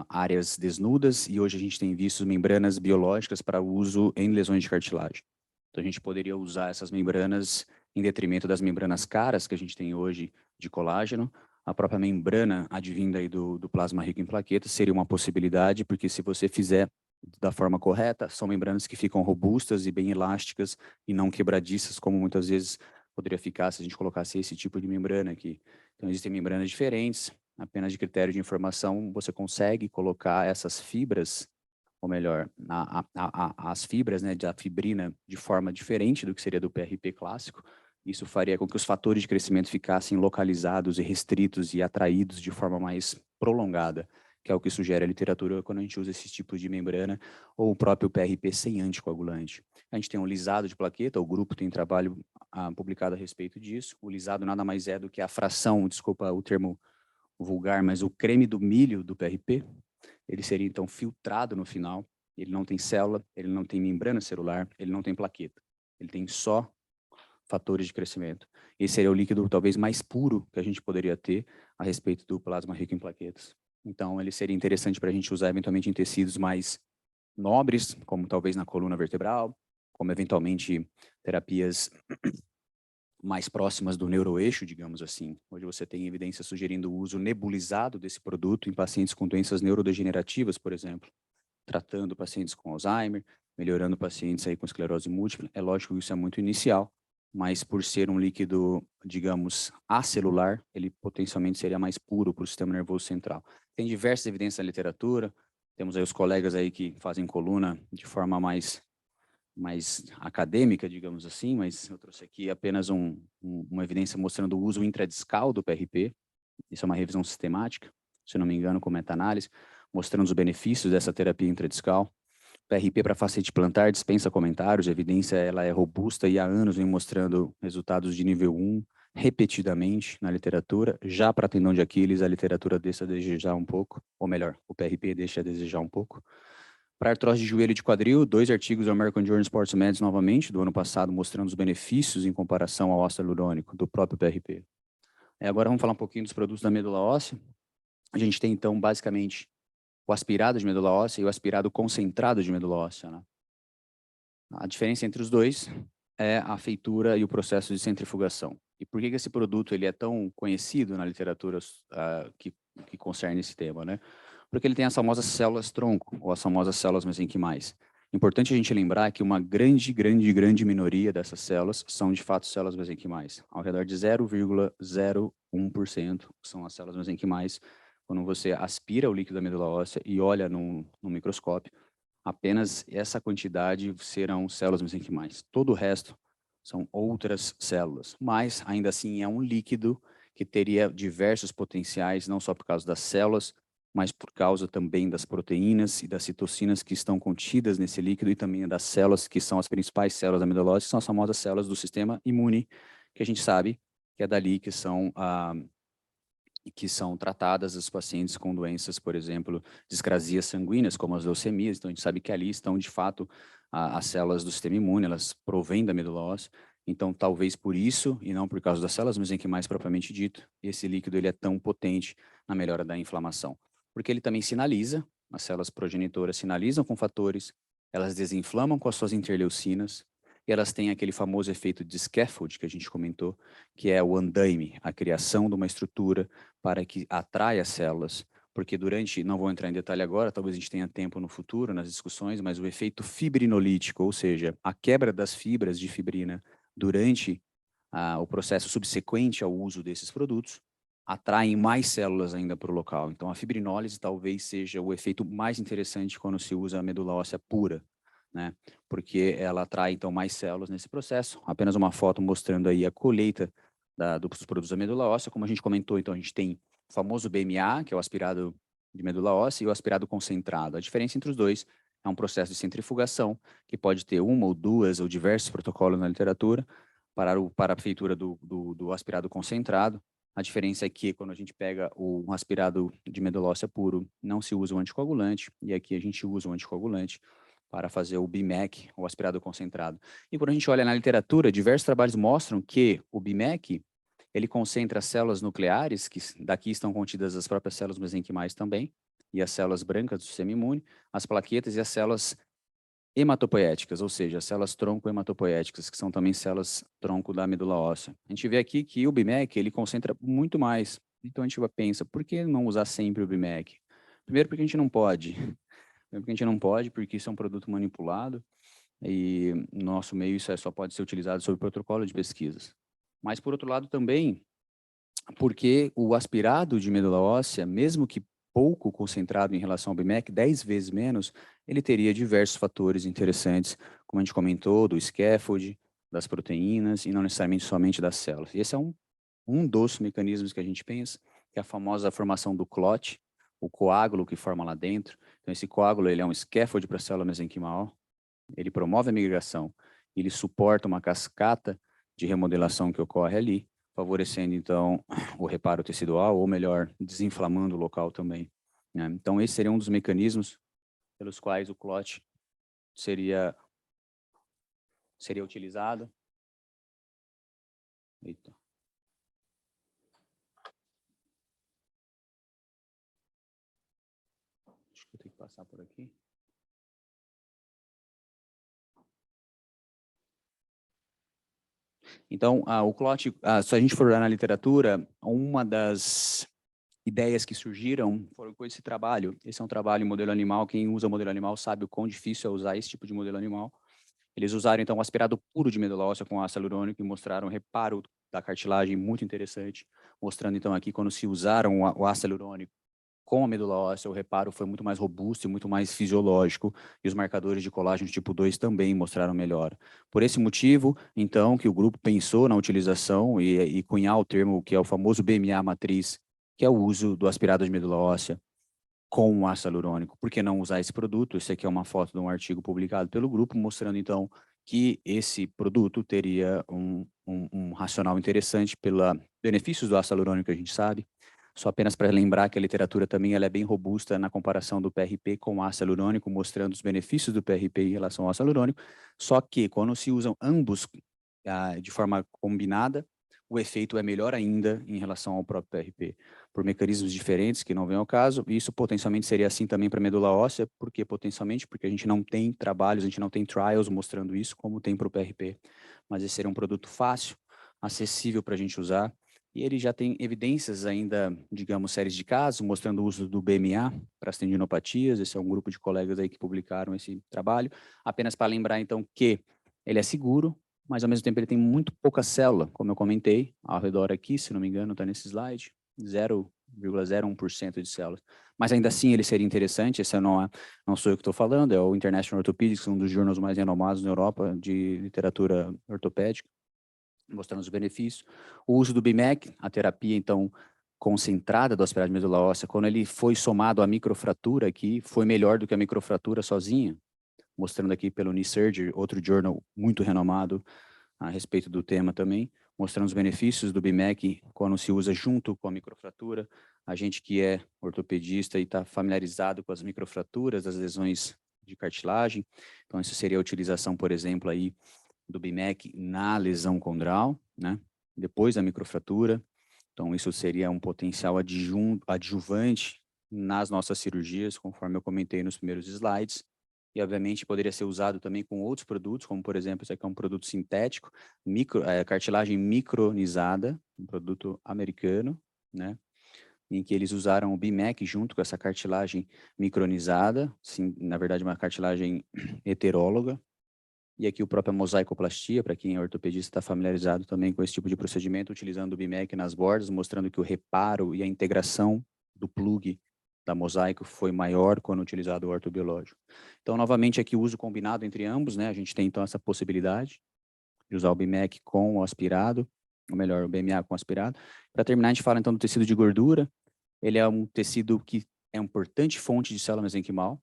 áreas desnudas, e hoje a gente tem visto membranas biológicas para uso em lesões de cartilagem. Então, a gente poderia usar essas membranas em detrimento das membranas caras que a gente tem hoje de colágeno. A própria membrana advinda aí do plasma rico em plaquetas seria uma possibilidade, porque se você fizer da forma correta, são membranas que ficam robustas e bem elásticas e não quebradiças, como muitas vezes poderia ficar se a gente colocasse esse tipo de membrana aqui. Então, existem membranas diferentes, apenas de critério de informação, você consegue colocar essas fibras, ou melhor, as fibras, né, da fibrina de forma diferente do que seria do PRP clássico. Isso faria com que os fatores de crescimento ficassem localizados e restritos e atraídos de forma mais prolongada, que é o que sugere a literatura quando a gente usa esse tipo de membrana, ou o próprio PRP sem anticoagulante. A gente tem um lisado de plaqueta, o grupo tem trabalho publicado a respeito disso. O lisado nada mais é do que a fração, desculpa o termo vulgar, mas o creme do milho do PRP, ele seria então filtrado no final, ele não tem célula, ele não tem membrana celular, ele não tem plaqueta, ele tem só fatores de crescimento. Esse seria o líquido talvez mais puro que a gente poderia ter a respeito do plasma rico em plaquetas. Então, ele seria interessante para a gente usar eventualmente em tecidos mais nobres, como talvez na coluna vertebral, como eventualmente terapias mais próximas do neuroeixo, digamos assim. Hoje você tem evidência sugerindo o uso nebulizado desse produto em pacientes com doenças neurodegenerativas, por exemplo, tratando pacientes com Alzheimer, melhorando pacientes aí com esclerose múltipla. É lógico que isso é muito inicial, mas por ser um líquido, digamos, acelular, ele potencialmente seria mais puro para o sistema nervoso central. Tem diversas evidências na literatura, temos aí os colegas aí que fazem coluna de forma mais acadêmica, digamos assim, mas eu trouxe aqui apenas uma evidência mostrando o uso intradiscal do PRP. Isso é uma revisão sistemática, se não me engano, com meta-análise, mostrando os benefícios dessa terapia intradiscal. PRP para facete plantar dispensa comentários, a evidência ela é robusta e há anos vem mostrando resultados de nível 1 repetidamente na literatura. Já para tendão de Aquiles, a literatura deixa a desejar um pouco, ou melhor, o PRP deixa a desejar um pouco. Para artrose de joelho e de quadril, 2 artigos do American Journal of Sports Medicine, novamente, do ano passado, mostrando os benefícios em comparação ao ácido hialurônico do próprio PRP. Agora vamos falar um pouquinho dos produtos da medula óssea. A gente tem, então, basicamente, o aspirado de medula óssea e o aspirado concentrado de medula óssea, né? A diferença entre os dois é a feitura e o processo de centrifugação. E por que esse produto ele é tão conhecido na literatura que concerne esse tema, né? Porque ele tem as famosas células tronco, ou as famosas células mesenquimais. Importante a gente lembrar que uma grande minoria dessas células são, de fato, células mesenquimais. Ao redor de 0,01% são as células mesenquimais. Quando você aspira o líquido da medula óssea e olha no microscópio, apenas essa quantidade serão células mesenquimais. Todo o resto são outras células, mas ainda assim é um líquido que teria diversos potenciais, não só por causa das células, mas por causa também das proteínas e das citocinas que estão contidas nesse líquido e também das células que são as principais células da medulose, que são as famosas células do sistema imune, que a gente sabe que é dali que são tratadas os pacientes com doenças, por exemplo, discrasias sanguíneas, como as leucemias. Então, a gente sabe que ali estão, de fato, as células do sistema imune, elas provêm da medula óssea. Então, talvez por isso, e não por causa das células mesenquimais propriamente dito, esse líquido ele é tão potente na melhora da inflamação. Porque ele também sinaliza, as células progenitoras sinalizam com fatores, elas desinflamam com as suas interleucinas, e elas têm aquele famoso efeito de scaffold que a gente comentou, que é o andaime, a criação de uma estrutura para que atraia células, porque não vou entrar em detalhe agora, talvez a gente tenha tempo no futuro, nas discussões, mas o efeito fibrinolítico, ou seja, a quebra das fibras de fibrina durante o processo subsequente ao uso desses produtos, atraem mais células ainda para o local. Então, a fibrinólise talvez seja o efeito mais interessante quando se usa a medula óssea pura, né? Porque ela atrai, então, mais células nesse processo. Apenas uma foto mostrando aí a colheita dos produtos da medula óssea. Como a gente comentou, então, a gente tem o famoso BMA, que é o aspirado de medula óssea, e o aspirado concentrado. A diferença entre os dois é um processo de centrifugação, que pode ter uma ou duas ou diversos protocolos na literatura, para a feitura do aspirado concentrado. A diferença é que, quando a gente pega um aspirado de medula óssea puro, não se usa o anticoagulante, e aqui a gente usa o anticoagulante para fazer o BMAC, o aspirado concentrado. E quando a gente olha na literatura, diversos trabalhos mostram que o BMAC, ele concentra as células nucleares, que daqui estão contidas as próprias células mesenquimais também, e as células brancas do sistema imune, as plaquetas e as células hematopoéticas, ou seja, as células tronco-hematopoéticas, que são também células tronco da medula óssea. A gente vê aqui que o BMAC, ele concentra muito mais. Então a gente pensa, por que não usar sempre o BMAC? Primeiro porque a gente não pode. Primeiro porque a gente não pode, porque isso é um produto manipulado e no nosso meio isso só pode ser utilizado sob protocolo de pesquisas. Mas por outro lado também, porque o aspirado de medula óssea, mesmo que pouco concentrado em relação ao BMAC, 10 vezes menos, ele teria diversos fatores interessantes, como a gente comentou, do scaffold, das proteínas e não necessariamente somente das células. E esse é um dos mecanismos que a gente pensa, que é a famosa formação do clot, o coágulo que forma lá dentro. Então, esse coágulo ele é um scaffold para a célula mesenquimal, ele promove a migração, ele suporta uma cascata de remodelação que ocorre ali, favorecendo, então, o reparo tecidual, ou melhor, desinflamando o local também, né? Então, esse seria um dos mecanismos pelos quais o clot seria utilizado. Eita. Acho que eu tenho que passar por aqui. Então, o clot, se a gente for olhar na literatura, uma das ideias que surgiram foram com esse trabalho. Esse é um trabalho em modelo animal. Quem usa modelo animal sabe o quão difícil é usar esse tipo de modelo animal. Eles usaram, então, um aspirado puro de medula óssea com ácido hialurônico e mostraram um reparo da cartilagem muito interessante, mostrando, então, aqui, quando se usaram o ácido hialurônico com a medula óssea, o reparo foi muito mais robusto e muito mais fisiológico, e os marcadores de colágeno tipo 2 também mostraram melhora. Por esse motivo, então, que o grupo pensou na utilização e cunhar o termo que é o famoso BMA matriz, que é o uso do aspirado de medula óssea com o ácido hialurônico. Por que não usar esse produto? Esse aqui é uma foto de um artigo publicado pelo grupo, mostrando, então, que esse produto teria um racional interessante pelos benefícios do ácido hialurônico que a gente sabe. Só apenas para lembrar que a literatura também ela é bem robusta na comparação do PRP com o ácido hialurônico, mostrando os benefícios do PRP em relação ao ácido hialurônico, só que quando se usam ambos de forma combinada, o efeito é melhor ainda em relação ao próprio PRP, por mecanismos diferentes que não vem ao caso, e isso potencialmente seria assim também para a medula óssea, porque potencialmente, porque a gente não tem trabalhos, a gente não tem trials mostrando isso, como tem para o PRP, mas esse seria um produto fácil, acessível para a gente usar, e ele já tem evidências ainda, digamos, séries de casos, mostrando o uso do BMA para as tendinopatias. Esse é um grupo de colegas aí que publicaram esse trabalho. Apenas para lembrar, então, que ele é seguro, mas, ao mesmo tempo, ele tem muito pouca célula, como eu comentei, ao redor aqui, se não me engano, está nesse slide, 0,01% de células. mas ainda assim ele seria interessante. Esse não sou eu que estou falando, é o International Orthopedics, um dos jornais mais renomados na Europa de literatura ortopédica, mostrando os benefícios. O uso do BMAC, a terapia, então, concentrada do aspirado de medula óssea, quando ele foi somado à microfratura aqui, foi melhor do que a microfratura sozinha, mostrando aqui pelo Knee Surgery, outro journal muito renomado a respeito do tema também, mostrando os benefícios do BMAC quando se usa junto com a microfratura. A gente que é ortopedista e está familiarizado com as microfraturas, as lesões de cartilagem, então isso seria a utilização, por exemplo, aí do BMAC na lesão condral, né? Depois da microfratura. Então isso seria um potencial adjuvante nas nossas cirurgias, conforme eu comentei nos primeiros slides. E, obviamente, poderia ser usado também com outros produtos, como, por exemplo, esse aqui é um produto sintético, cartilagem micronizada, um produto americano, né? Em que eles usaram o BMAC junto com essa cartilagem micronizada, sim, na verdade, uma cartilagem heteróloga. E aqui o próprio mosaicoplastia, para quem é ortopedista está familiarizado também com esse tipo de procedimento, utilizando o BMAC nas bordas, mostrando que o reparo e a integração do plug da mosaico foi maior quando utilizado o ortobiológico. Então, novamente, aqui o uso combinado entre ambos, né? A gente tem, então, essa possibilidade de usar o BMAC com o aspirado, ou melhor, o BMA com o aspirado. Para terminar, a gente fala, então, do tecido de gordura. Ele é um tecido que é uma importante fonte de célula mesenquimal.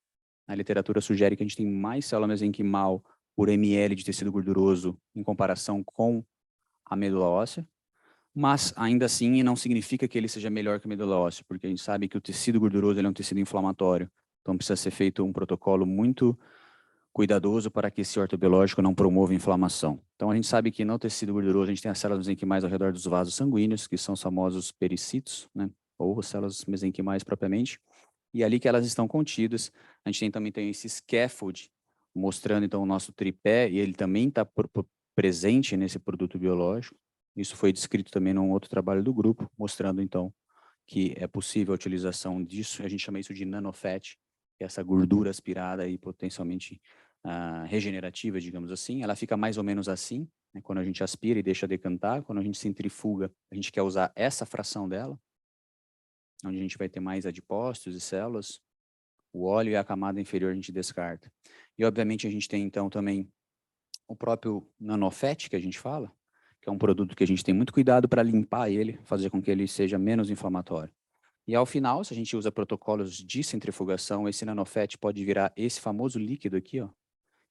A literatura sugere que a gente tem mais célula mesenquimal por ml de tecido gorduroso em comparação com a medula óssea. Mas, ainda assim, não significa que ele seja melhor que a medula óssea, porque a gente sabe que o tecido gorduroso ele é um tecido inflamatório. Então, precisa ser feito um protocolo muito cuidadoso para que esse ortobiológico não promova inflamação. Então, a gente sabe que no tecido gorduroso, a gente tem as células mesenquimais ao redor dos vasos sanguíneos, que são os famosos pericitos, né? Ou as células mesenquimais propriamente. E ali que elas estão contidas, a gente também tem esse scaffold, mostrando, então, o nosso tripé, e ele também está presente nesse produto biológico. Isso foi descrito também num outro trabalho do grupo, mostrando, então, que é possível a utilização disso. A gente chama isso de nanofat, que é essa gordura aspirada e potencialmente regenerativa, digamos assim. Ela fica mais ou menos assim, né, quando a gente aspira e deixa decantar. Quando a gente centrifuga, a gente quer usar essa fração dela, onde a gente vai ter mais adipócitos e células. O óleo e a camada inferior a gente descarta. E, obviamente, a gente tem, então, também o próprio nanofat, que a gente fala, que é um produto que a gente tem muito cuidado para limpar ele, fazer com que ele seja menos inflamatório. E ao final, se a gente usa protocolos de centrifugação, esse nanofat pode virar esse famoso líquido aqui, ó,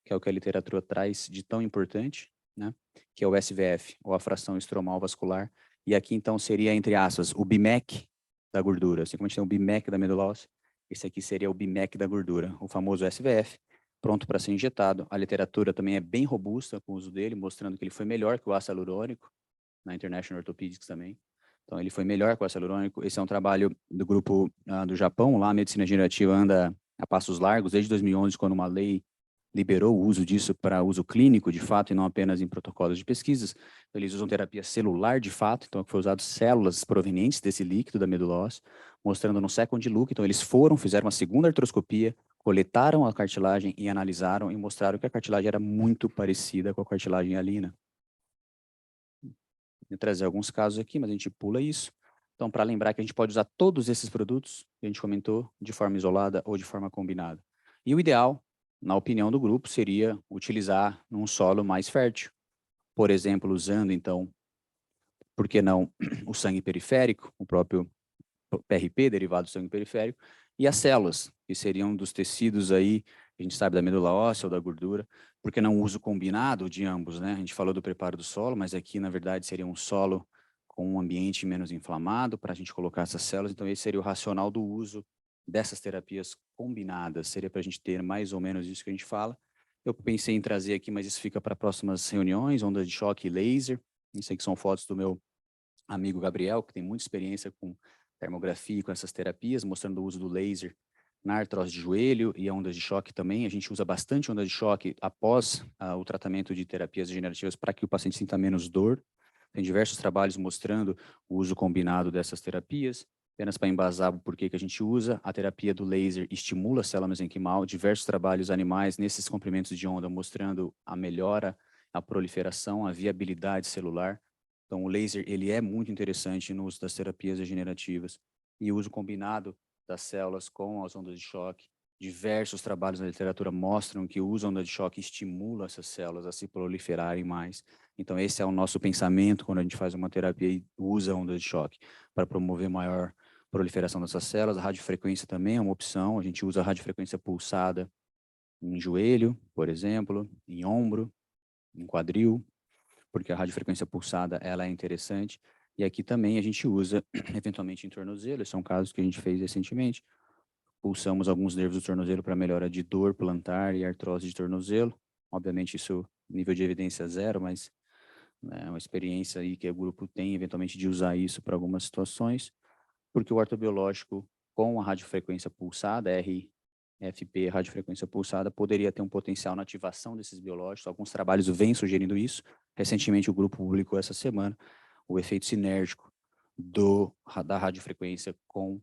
que é o que a literatura traz de tão importante, né? Que é o SVF, ou a fração estromal vascular. E aqui, então, seria, entre aspas, o BMAC da gordura. Assim como a gente tem o BMAC da medula óssea, esse aqui seria o BMAC da gordura, o famoso SVF, pronto para ser injetado. A literatura também é bem robusta com o uso dele, mostrando que ele foi melhor que o ácido hialurônico, na International Orthopedics também. Então, ele foi melhor com o ácido hialurônico. Esse é um trabalho do grupo do Japão. Lá, a medicina regenerativa anda a passos largos, desde 2011, quando uma lei liberou o uso disso para uso clínico, de fato, e não apenas em protocolos de pesquisas. Então, eles usam terapia celular, de fato. Então, foi usado células provenientes desse líquido da medula óssea, mostrando no second look. Então, eles fizeram uma segunda artroscopia, coletaram a cartilagem e analisaram e mostraram que a cartilagem era muito parecida com a cartilagem hialina. Vou trazer alguns casos aqui, mas a gente pula isso. Então, para lembrar que a gente pode usar todos esses produtos que a gente comentou de forma isolada ou de forma combinada. E o ideal, na opinião do grupo, seria utilizar num solo mais fértil. Por exemplo, usando, então, por que não, o sangue periférico, o próprio PRP, derivado do sangue periférico, e as células, que seriam dos tecidos aí, a gente sabe da medula óssea ou da gordura, porque não o uso combinado de ambos, né? A gente falou do preparo do solo, mas aqui, na verdade, seria um solo com um ambiente menos inflamado para a gente colocar essas células, então esse seria o racional do uso dessas terapias combinadas, seria para a gente ter mais ou menos isso que a gente fala. Eu pensei em trazer aqui, mas isso fica para próximas reuniões, ondas de choque e laser, isso aqui são fotos do meu amigo Gabriel, que tem muita experiência com termografia e com essas terapias, mostrando o uso do laser na artrose de joelho e ondas de choque também. A gente usa bastante ondas de choque após o tratamento de terapias regenerativas para que o paciente sinta menos dor. Tem diversos trabalhos mostrando o uso combinado dessas terapias. Apenas para embasar o porquê que a gente usa, a terapia do laser estimula a célula mesenquimal, diversos trabalhos animais nesses comprimentos de onda mostrando a melhora, a proliferação, a viabilidade celular. Então, o laser ele é muito interessante no uso das terapias regenerativas. E o uso combinado das células com as ondas de choque. Diversos trabalhos na literatura mostram que o uso da onda de choque estimula essas células a se proliferarem mais. Então, esse é o nosso pensamento quando a gente faz uma terapia e usa a onda de choque, para promover maior proliferação dessas células. A radiofrequência também é uma opção. A gente usa a radiofrequência pulsada em joelho, por exemplo, em ombro, em quadril, porque a radiofrequência pulsada ela é interessante. E aqui também a gente usa, eventualmente, em tornozelo. São casos que a gente fez recentemente. Pulsamos alguns nervos do tornozelo para melhora de dor plantar e artrose de tornozelo. Obviamente, isso, nível de evidência zero, mas é uma experiência aí que o grupo tem, eventualmente, de usar isso para algumas situações, porque o ortobiológico com a radiofrequência pulsada, RFP, radiofrequência pulsada, poderia ter um potencial na ativação desses biológicos. Alguns trabalhos vêm sugerindo isso. Recentemente, o grupo publicou essa semana o efeito sinérgico da radiofrequência com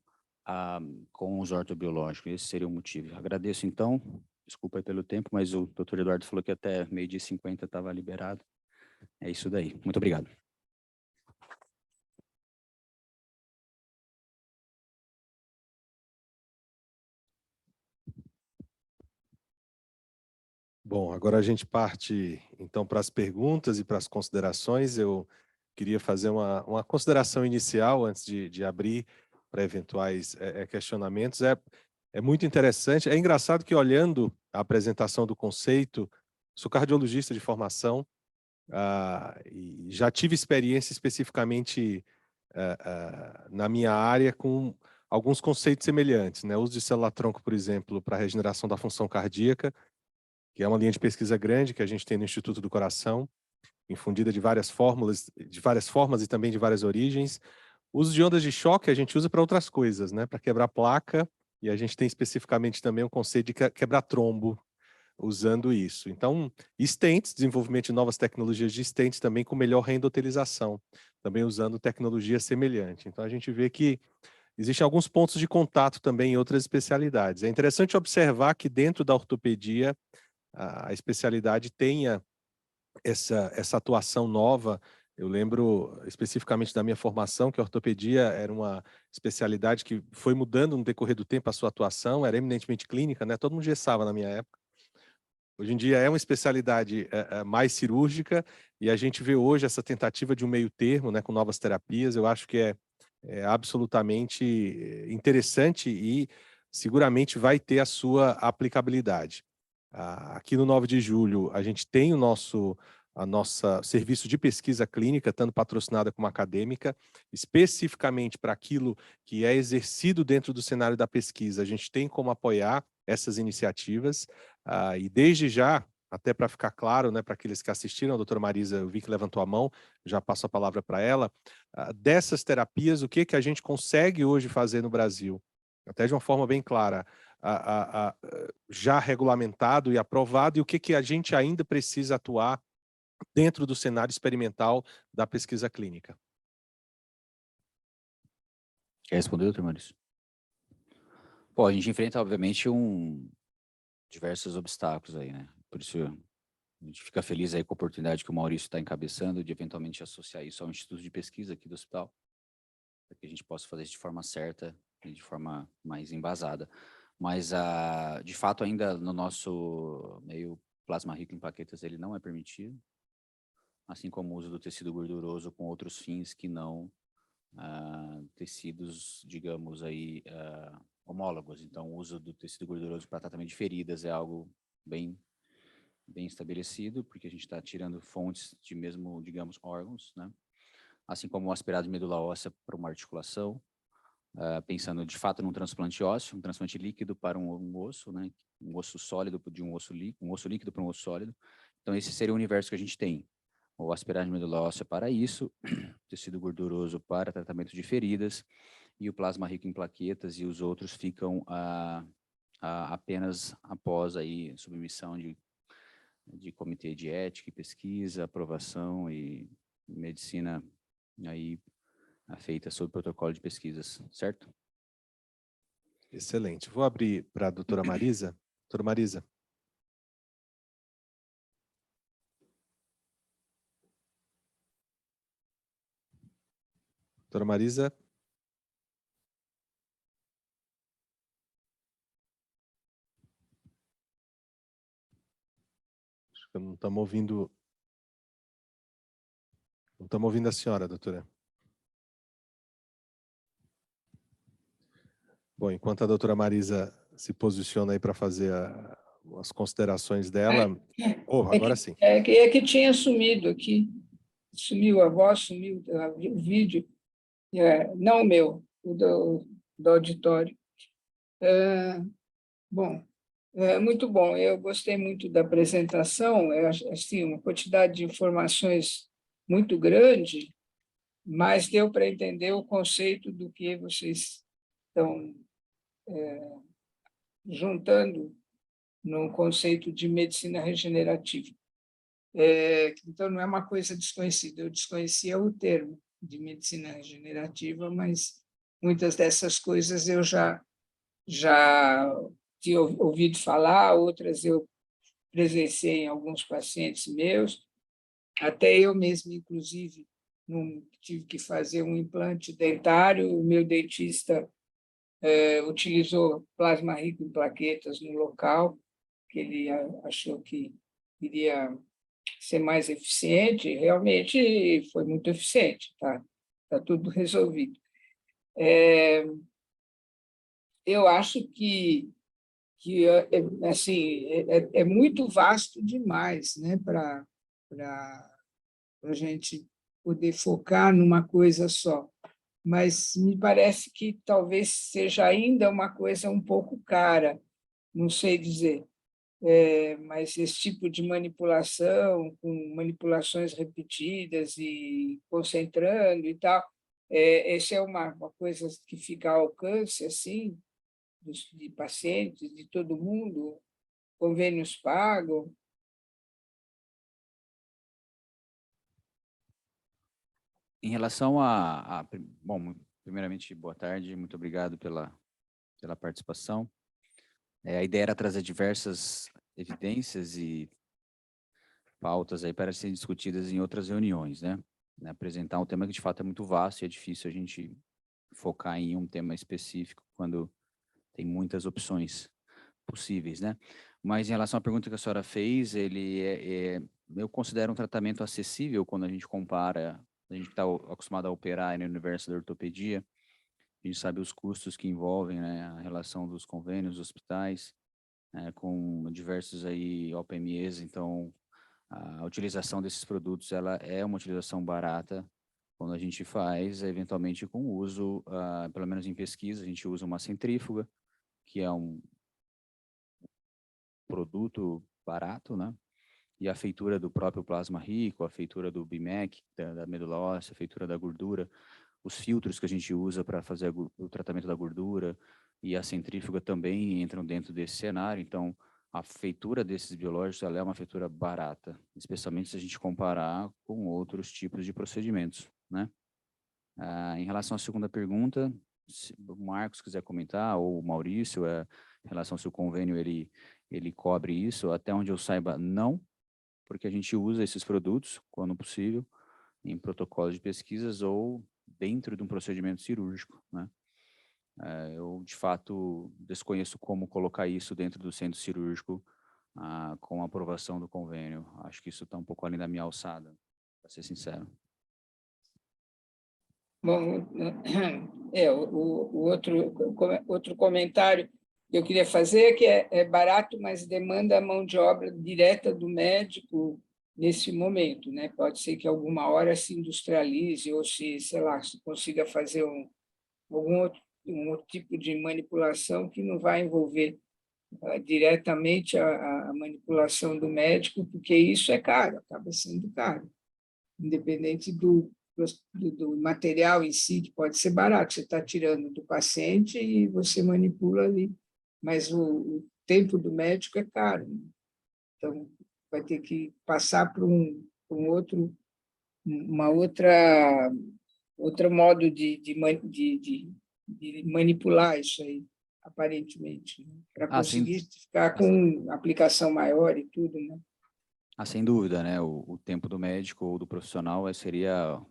os ortobiológicos. Esse seria o motivo. Agradeço, então. Desculpa aí pelo tempo, mas o doutor Eduardo falou que até 12h50 estava liberado. É isso daí. Muito obrigado. Bom, agora a gente parte, então, para as perguntas e para as considerações. Eu queria fazer uma consideração inicial antes de abrir para eventuais questionamentos. É muito interessante. É engraçado que, olhando a apresentação do conceito, sou cardiologista de formação, e já tive experiência especificamente na minha área com alguns conceitos semelhantes, né? O uso de célula-tronco, por exemplo, para a regeneração da função cardíaca, que é uma linha de pesquisa grande que a gente tem no Instituto do Coração, infundida de várias formas e também de várias origens. O uso de ondas de choque a gente usa para outras coisas, né? Para quebrar placa, e a gente tem especificamente também o conceito de quebrar trombo, usando isso. Então, stents, desenvolvimento de novas tecnologias de stents também com melhor reendotelização, também usando tecnologia semelhante. Então, a gente vê que existem alguns pontos de contato também em outras especialidades. É interessante observar que dentro da ortopedia, a especialidade tenha essa atuação nova. Eu lembro especificamente da minha formação, que a ortopedia era uma especialidade que foi mudando no decorrer do tempo a sua atuação, era eminentemente clínica, né? Todo mundo gessava na minha época. Hoje em dia é uma especialidade mais cirúrgica, e a gente vê hoje essa tentativa de um meio termo, né, com novas terapias. Eu acho que é absolutamente interessante e seguramente vai ter a sua aplicabilidade. Aqui no 9 de julho, a gente tem a nossa serviço de pesquisa clínica, tanto patrocinada como acadêmica, especificamente para aquilo que é exercido dentro do cenário da pesquisa. A gente tem como apoiar essas iniciativas, e desde já, até para ficar claro, né, para aqueles que assistiram, a doutora Marisa, eu vi que levantou a mão, já passo a palavra para ela, dessas terapias, o que a gente consegue hoje fazer no Brasil? Até de uma forma bem clara, já regulamentado e aprovado, e o que a gente ainda precisa atuar dentro do cenário experimental da pesquisa clínica. Quer responder, doutor Maurício? Pô, a gente enfrenta, obviamente, diversos obstáculos aí, né? Por isso, a gente fica feliz aí com a oportunidade que o Maurício está encabeçando de eventualmente associar isso ao Instituto de Pesquisa aqui do hospital, para que a gente possa fazer isso de forma certa e de forma mais embasada. Mas, de fato, ainda no nosso meio, plasma rico em plaquetas, ele não é permitido, assim como o uso do tecido gorduroso com outros fins que não tecidos, digamos aí, homólogos. Então, o uso do tecido gorduroso para tratamento de feridas é algo bem estabelecido, porque a gente está tirando fontes de mesmo, digamos, órgãos, né? Assim como o aspirado de medula óssea para uma articulação, pensando de fato num transplante ósseo, um transplante líquido para um osso, né? Um osso sólido de um osso líquido para um osso sólido. Então, esse seria o universo que a gente tem. O aspirado de medula óssea para isso, tecido gorduroso para tratamento de feridas, e o plasma rico em plaquetas, e os outros ficam apenas após aí submissão de comitê de ética e pesquisa, aprovação e medicina aí feita sob protocolo de pesquisas, certo? Excelente. Vou abrir para a doutora Marisa. Doutora Marisa. Doutora Marisa. Não estamos ouvindo. Não estamos ouvindo a senhora, doutora. Bom, enquanto a doutora Marisa se posiciona aí para fazer as considerações dela. Agora sim. É que tinha sumido aqui. Sumiu a voz, sumiu o vídeo. Não o meu, o do auditório. Bom, muito bom. Eu gostei muito da apresentação. Assim, uma quantidade de informações muito grande, mas deu para entender o conceito do que vocês estão juntando no conceito de medicina regenerativa. Então, não é uma coisa desconhecida. Eu desconhecia o termo de medicina regenerativa, mas muitas dessas coisas eu já tinha ouvido falar, outras eu presenciei em alguns pacientes meus, até eu mesmo, inclusive, tive que fazer um implante dentário, o meu dentista utilizou plasma rico em plaquetas no local, que ele achou que iria ser mais eficiente, realmente foi muito eficiente, tá tudo resolvido. Eu acho que assim, é muito vasto demais, né, para a gente poder focar numa coisa só. Mas me parece que talvez seja ainda uma coisa um pouco cara, não sei dizer. Mas esse tipo de manipulação, com manipulações repetidas e concentrando e tal, essa é uma coisa que fica ao alcance assim, de pacientes, de todo mundo, convênios pagos. Em relação bom, primeiramente, boa tarde, muito obrigado pela participação. A ideia era trazer diversas evidências e pautas aí para serem discutidas em outras reuniões, né? Apresentar um tema que de fato é muito vasto e é difícil a gente focar em um tema específico quando tem muitas opções possíveis, né? Mas em relação à pergunta que a senhora fez, eu considero um tratamento acessível quando a gente compara, a gente está acostumado a operar no universo da ortopedia, a gente sabe os custos que envolvem, né, a relação dos convênios, dos hospitais, com diversos aí OPMEs, então a utilização desses produtos, ela é uma utilização barata quando a gente faz, eventualmente com o uso, pelo menos em pesquisa, a gente usa uma centrífuga, que é um produto barato, né? E a feitura do próprio plasma rico, a feitura do BMEC, da medula óssea, a feitura da gordura, os filtros que a gente usa para fazer o tratamento da gordura e a centrífuga também entram dentro desse cenário. Então, a feitura desses biológicos ela é uma feitura barata, especialmente se a gente comparar com outros tipos de procedimentos, né? Em relação à segunda pergunta, se o Marcos quiser comentar, ou o Maurício, em relação se o convênio ele cobre isso, até onde eu saiba, não, porque a gente usa esses produtos, quando possível, em protocolos de pesquisas ou dentro de um procedimento cirúrgico, né? Eu, de fato, desconheço como colocar isso dentro do centro cirúrgico com a aprovação do convênio. Acho que isso está um pouco além da minha alçada, para ser sincero. Bom, o outro comentário que eu queria fazer é que é barato, mas demanda a mão de obra direta do médico nesse momento, né? Pode ser que alguma hora se industrialize ou se, sei lá, se consiga fazer algum outro tipo de manipulação que não vai envolver diretamente a manipulação do médico, porque isso é caro, acaba sendo caro, independente do material em si, que pode ser barato, você está tirando do paciente e você manipula ali, mas o tempo do médico é caro, né? Então vai ter que passar por uma outro modo de manipular isso aí, aparentemente, né? Para conseguir ficar com aplicação maior e tudo, né? Sem dúvida, né? O tempo do médico ou do profissional seria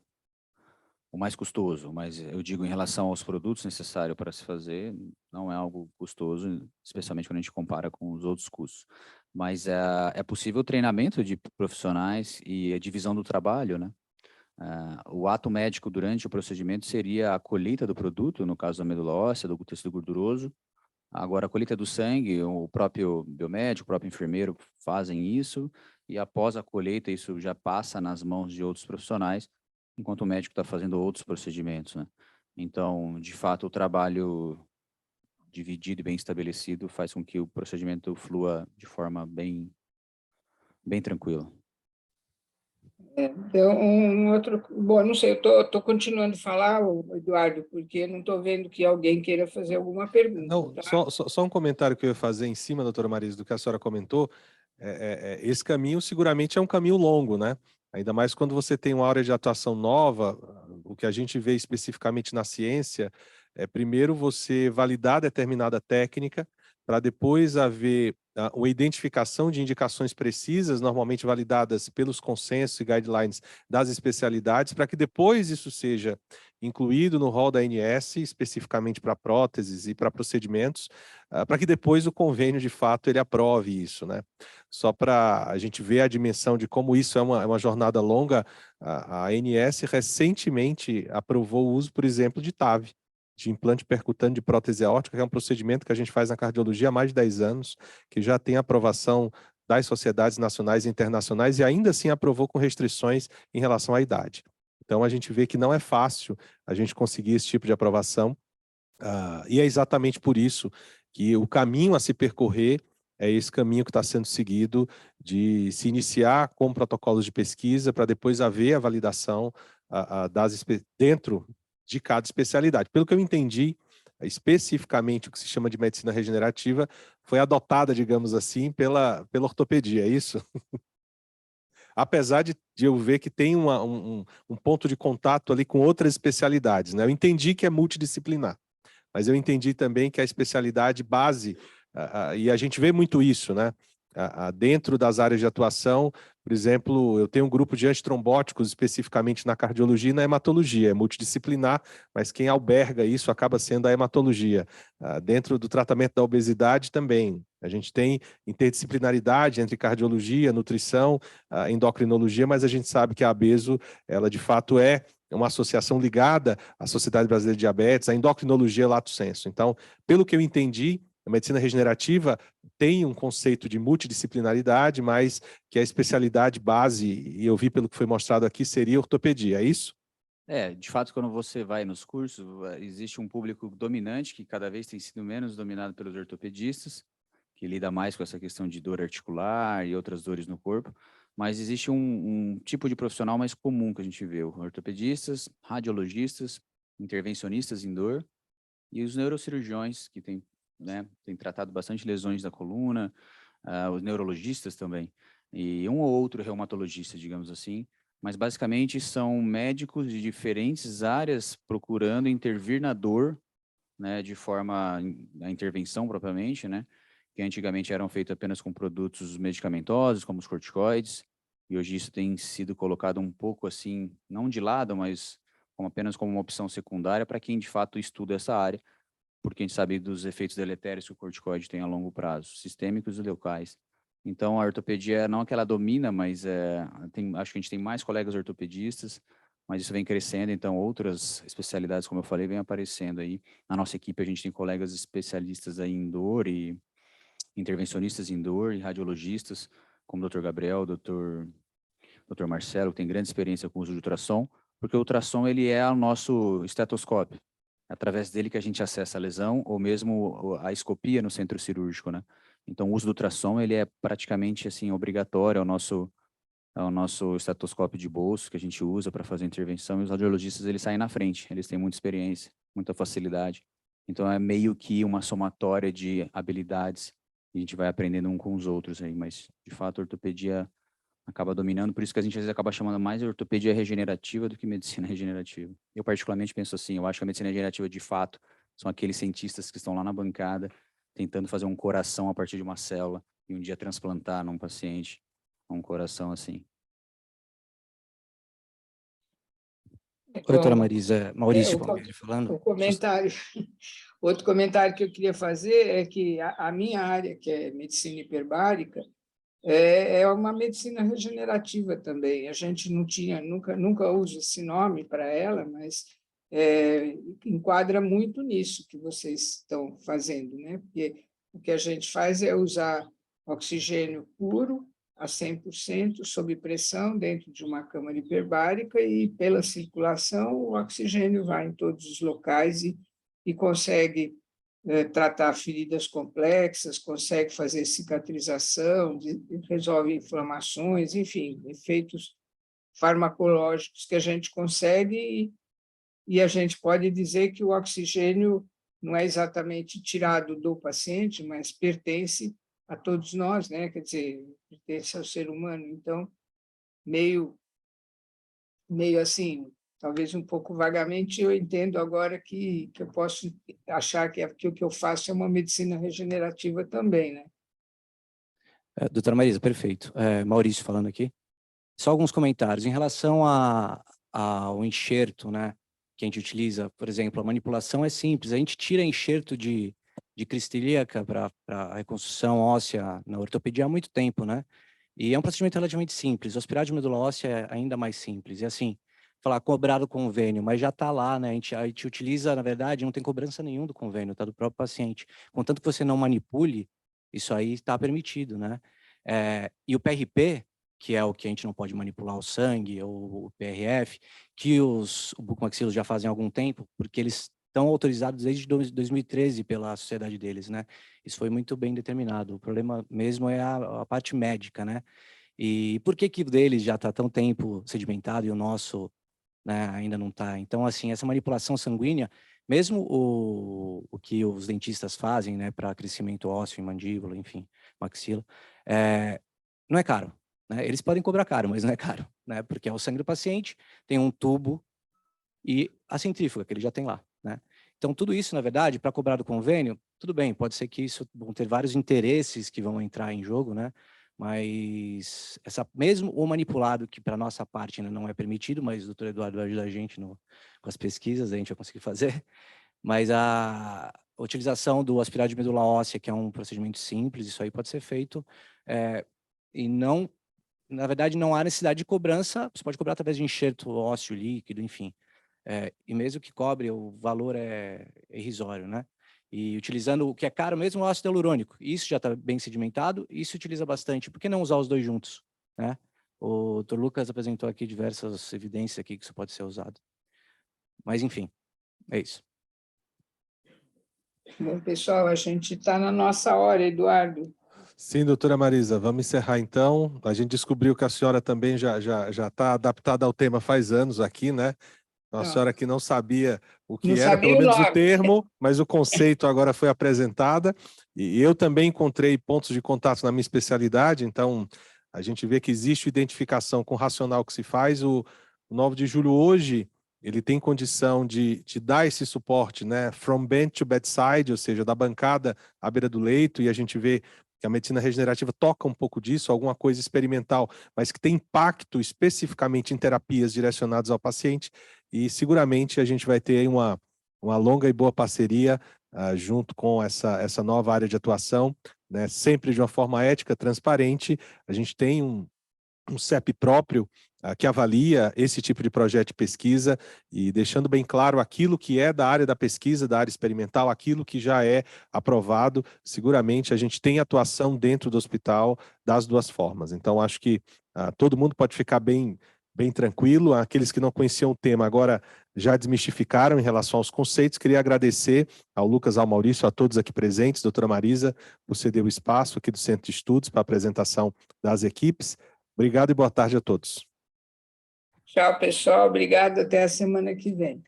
o mais custoso, mas eu digo em relação aos produtos necessários para se fazer, não é algo custoso, especialmente quando a gente compara com os outros custos. mas é possível o treinamento de profissionais e a divisão do trabalho, né? O ato médico durante o procedimento seria a colheita do produto, no caso da medula óssea, do tecido gorduroso. Agora, a colheita do sangue, o próprio biomédico, o próprio enfermeiro fazem isso, e após a colheita, isso já passa nas mãos de outros profissionais, enquanto o médico está fazendo outros procedimentos, né? Então, de fato, o trabalho dividido e bem estabelecido faz com que o procedimento flua de forma bem tranquila. Então, outro... Bom, não sei, eu estou continuando a falar, Eduardo, porque não estou vendo que alguém queira fazer alguma pergunta. Não, Tá? só um comentário que eu ia fazer em cima, doutora Marisa, do que a senhora comentou. Esse caminho seguramente é um caminho longo, né? Ainda mais quando você tem uma área de atuação nova, o que a gente vê especificamente na ciência é primeiro você validar determinada técnica, para depois haver uma identificação de indicações precisas, normalmente validadas pelos consensos e guidelines das especialidades, para que depois isso seja incluído no rol da ANS, especificamente para próteses e para procedimentos, para que depois o convênio, de fato, ele aprove isso, né? Só para a gente ver a dimensão de como isso é uma jornada longa, a ANS recentemente aprovou o uso, por exemplo, de TAV, de implante percutâneo de prótese aórtica, que é um procedimento que a gente faz na cardiologia há mais de 10 anos, que já tem aprovação das sociedades nacionais e internacionais e ainda assim aprovou com restrições em relação à idade. Então, a gente vê que não é fácil a gente conseguir esse tipo de aprovação, e é exatamente por isso que o caminho a se percorrer é esse caminho que está sendo seguido, de se iniciar com protocolos de pesquisa, para depois haver a validação dentro de cada especialidade. Pelo que eu entendi, especificamente o que se chama de medicina regenerativa foi adotada, digamos assim, pela ortopedia, é isso? Apesar de eu ver que tem um ponto de contato ali com outras especialidades, né? Eu entendi que é multidisciplinar, mas eu entendi também que a especialidade base, e a gente vê muito isso, né? Dentro das áreas de atuação, por exemplo, eu tenho um grupo de antitrombóticos especificamente na cardiologia e na hematologia, é multidisciplinar, mas quem alberga isso acaba sendo a hematologia. Dentro do tratamento da obesidade também, a gente tem interdisciplinaridade entre cardiologia, nutrição, endocrinologia, mas a gente sabe que a ABESO, ela de fato é uma associação ligada à Sociedade Brasileira de Diabetes, à endocrinologia lato sensu. Então, pelo que eu entendi, a medicina regenerativa tem um conceito de multidisciplinaridade, mas que a especialidade base, e eu vi pelo que foi mostrado aqui, seria ortopedia, é isso? De fato, quando você vai nos cursos, existe um público dominante que cada vez tem sido menos dominado pelos ortopedistas, que lida mais com essa questão de dor articular e outras dores no corpo, mas existe um tipo de profissional mais comum que a gente vê, ortopedistas, radiologistas, intervencionistas em dor e os neurocirurgiões, que têm tratado bastante lesões da coluna, os neurologistas também, e um ou outro reumatologista, digamos assim, mas basicamente são médicos de diferentes áreas procurando intervir na dor, né, de forma a intervenção propriamente, né, que antigamente eram feitas apenas com produtos medicamentosos, como os corticoides, e hoje isso tem sido colocado um pouco assim, não de lado, mas apenas como uma opção secundária para quem de fato estuda essa área, porque a gente sabe dos efeitos deletérios que o corticoide tem a longo prazo, sistêmicos e locais. Então, a ortopedia, não é que ela domina, mas acho que a gente tem mais colegas ortopedistas, mas isso vem crescendo, então outras especialidades, como eu falei, vêm aparecendo aí. Na nossa equipe, a gente tem colegas especialistas aí em dor e intervencionistas em dor e radiologistas, como o Dr. Gabriel, o Dr. Marcelo, que tem grande experiência com o uso de ultrassom, porque o ultrassom ele é o nosso estetoscópio. É através dele que a gente acessa a lesão ou mesmo a escopia no centro cirúrgico, né? Então, o uso do ultrassom ele é praticamente assim obrigatório ao nosso estetoscópio de bolso que a gente usa para fazer a intervenção, e os radiologistas eles saem na frente, eles têm muita experiência, muita facilidade. Então, é meio que uma somatória de habilidades e a gente vai aprendendo um com os outros aí, mas de fato a ortopedia acaba dominando, por isso que a gente às vezes acaba chamando mais de ortopedia regenerativa do que medicina regenerativa. Eu particularmente penso assim, eu acho que a medicina regenerativa de fato são aqueles cientistas que estão lá na bancada tentando fazer um coração a partir de uma célula e um dia transplantar num paciente um coração assim. Oi, doutora Marisa, Maurício Palmieri falando. O comentário, outro comentário que eu queria fazer é que a minha área, que é medicina hiperbárica, é uma medicina regenerativa também. A gente nunca usa esse nome para ela, mas enquadra muito nisso que vocês estão fazendo, né? Porque o que a gente faz é usar oxigênio puro a 100%, sob pressão, dentro de uma câmara hiperbárica, e pela circulação o oxigênio vai em todos os locais e consegue tratar feridas complexas, consegue fazer cicatrização, resolve inflamações, enfim, efeitos farmacológicos que a gente consegue, e a gente pode dizer que o oxigênio não é exatamente tirado do paciente, mas pertence a todos nós, né? Quer dizer, pertence ao ser humano. Então, meio assim, talvez um pouco vagamente, eu entendo agora que eu posso achar que o que eu faço é uma medicina regenerativa também, né? Doutora Marisa, perfeito. Maurício falando aqui. Só alguns comentários. Em relação ao enxerto, né, que a gente utiliza, por exemplo, a manipulação é simples. A gente tira enxerto de crista ilíaca para a reconstrução óssea na ortopedia há muito tempo, né? E é um procedimento relativamente simples. O aspirar de medula óssea é ainda mais simples. E assim, falar cobrado convênio, mas já está lá, né? A gente utiliza, na verdade, não tem cobrança nenhuma do convênio, tá? Do próprio paciente. Contanto que você não manipule, isso aí está permitido, né? E o PRP, que é o que a gente não pode manipular o sangue, ou o PRF, que os bucomaxilos já fazem há algum tempo, porque eles estão autorizados desde 2013 pela sociedade deles, né? Isso foi muito bem determinado. O problema mesmo é a parte médica, né? E por que o deles já está tão tempo sedimentado e o nosso, né, ainda não está? Então, assim, essa manipulação sanguínea, mesmo o que os dentistas fazem, né, para crescimento ósseo em mandíbula, enfim, maxila, não é caro, né? Eles podem cobrar caro, mas não é caro, né? Porque é o sangue do paciente, tem um tubo e a centrífuga que ele já tem lá, né? Então, tudo isso, na verdade, para cobrar do convênio, tudo bem, pode ser que isso vão ter vários interesses que vão entrar em jogo, né? Mas mesmo o manipulado, que para nossa parte ainda não é permitido, mas o doutor Eduardo vai ajudar a gente com as pesquisas, a gente vai conseguir fazer, mas a utilização do aspirado de medula óssea, que é um procedimento simples, isso aí pode ser feito, e não, na verdade, não há necessidade de cobrança, você pode cobrar através de enxerto ósseo líquido, enfim. E mesmo que cobre, o valor é irrisório, né? E utilizando o que é caro mesmo, o ácido hialurônico. Isso já está bem sedimentado, e isso utiliza bastante. Por que não usar os dois juntos, né? O Dr. Lucas apresentou aqui diversas evidências aqui que isso pode ser usado. Mas, enfim, é isso. Bom, pessoal, a gente está na nossa hora, Eduardo. Sim, doutora Marisa, vamos encerrar então. A gente descobriu que a senhora também já está adaptada ao tema faz anos aqui, né? A senhora que não sabia o que Não era, sabia pelo o menos o nome. termo, mas o conceito agora foi apresentada. E eu também encontrei pontos de contato na minha especialidade, então a gente vê que existe identificação com o racional que se faz. O 9 de julho hoje, ele tem condição de dar esse suporte, né? From bench to bedside, ou seja, da bancada à beira do leito, e a gente vê que a medicina regenerativa toca um pouco disso, alguma coisa experimental, mas que tem impacto especificamente em terapias direcionadas ao paciente, e seguramente a gente vai ter uma longa e boa parceria junto com essa nova área de atuação, né? Sempre de uma forma ética, transparente. A gente tem um CEP próprio que avalia esse tipo de projeto de pesquisa e deixando bem claro aquilo que é da área da pesquisa, da área experimental, aquilo que já é aprovado. Seguramente a gente tem atuação dentro do hospital das duas formas. Então, acho que todo mundo pode ficar bem tranquilo. Aqueles que não conheciam o tema agora já desmistificaram em relação aos conceitos. Queria agradecer ao Lucas, ao Maurício, a todos aqui presentes, doutora Marisa, por ceder o espaço aqui do Centro de Estudos para a apresentação das equipes. Obrigado e boa tarde a todos. Tchau, pessoal. Obrigado. Até a semana que vem.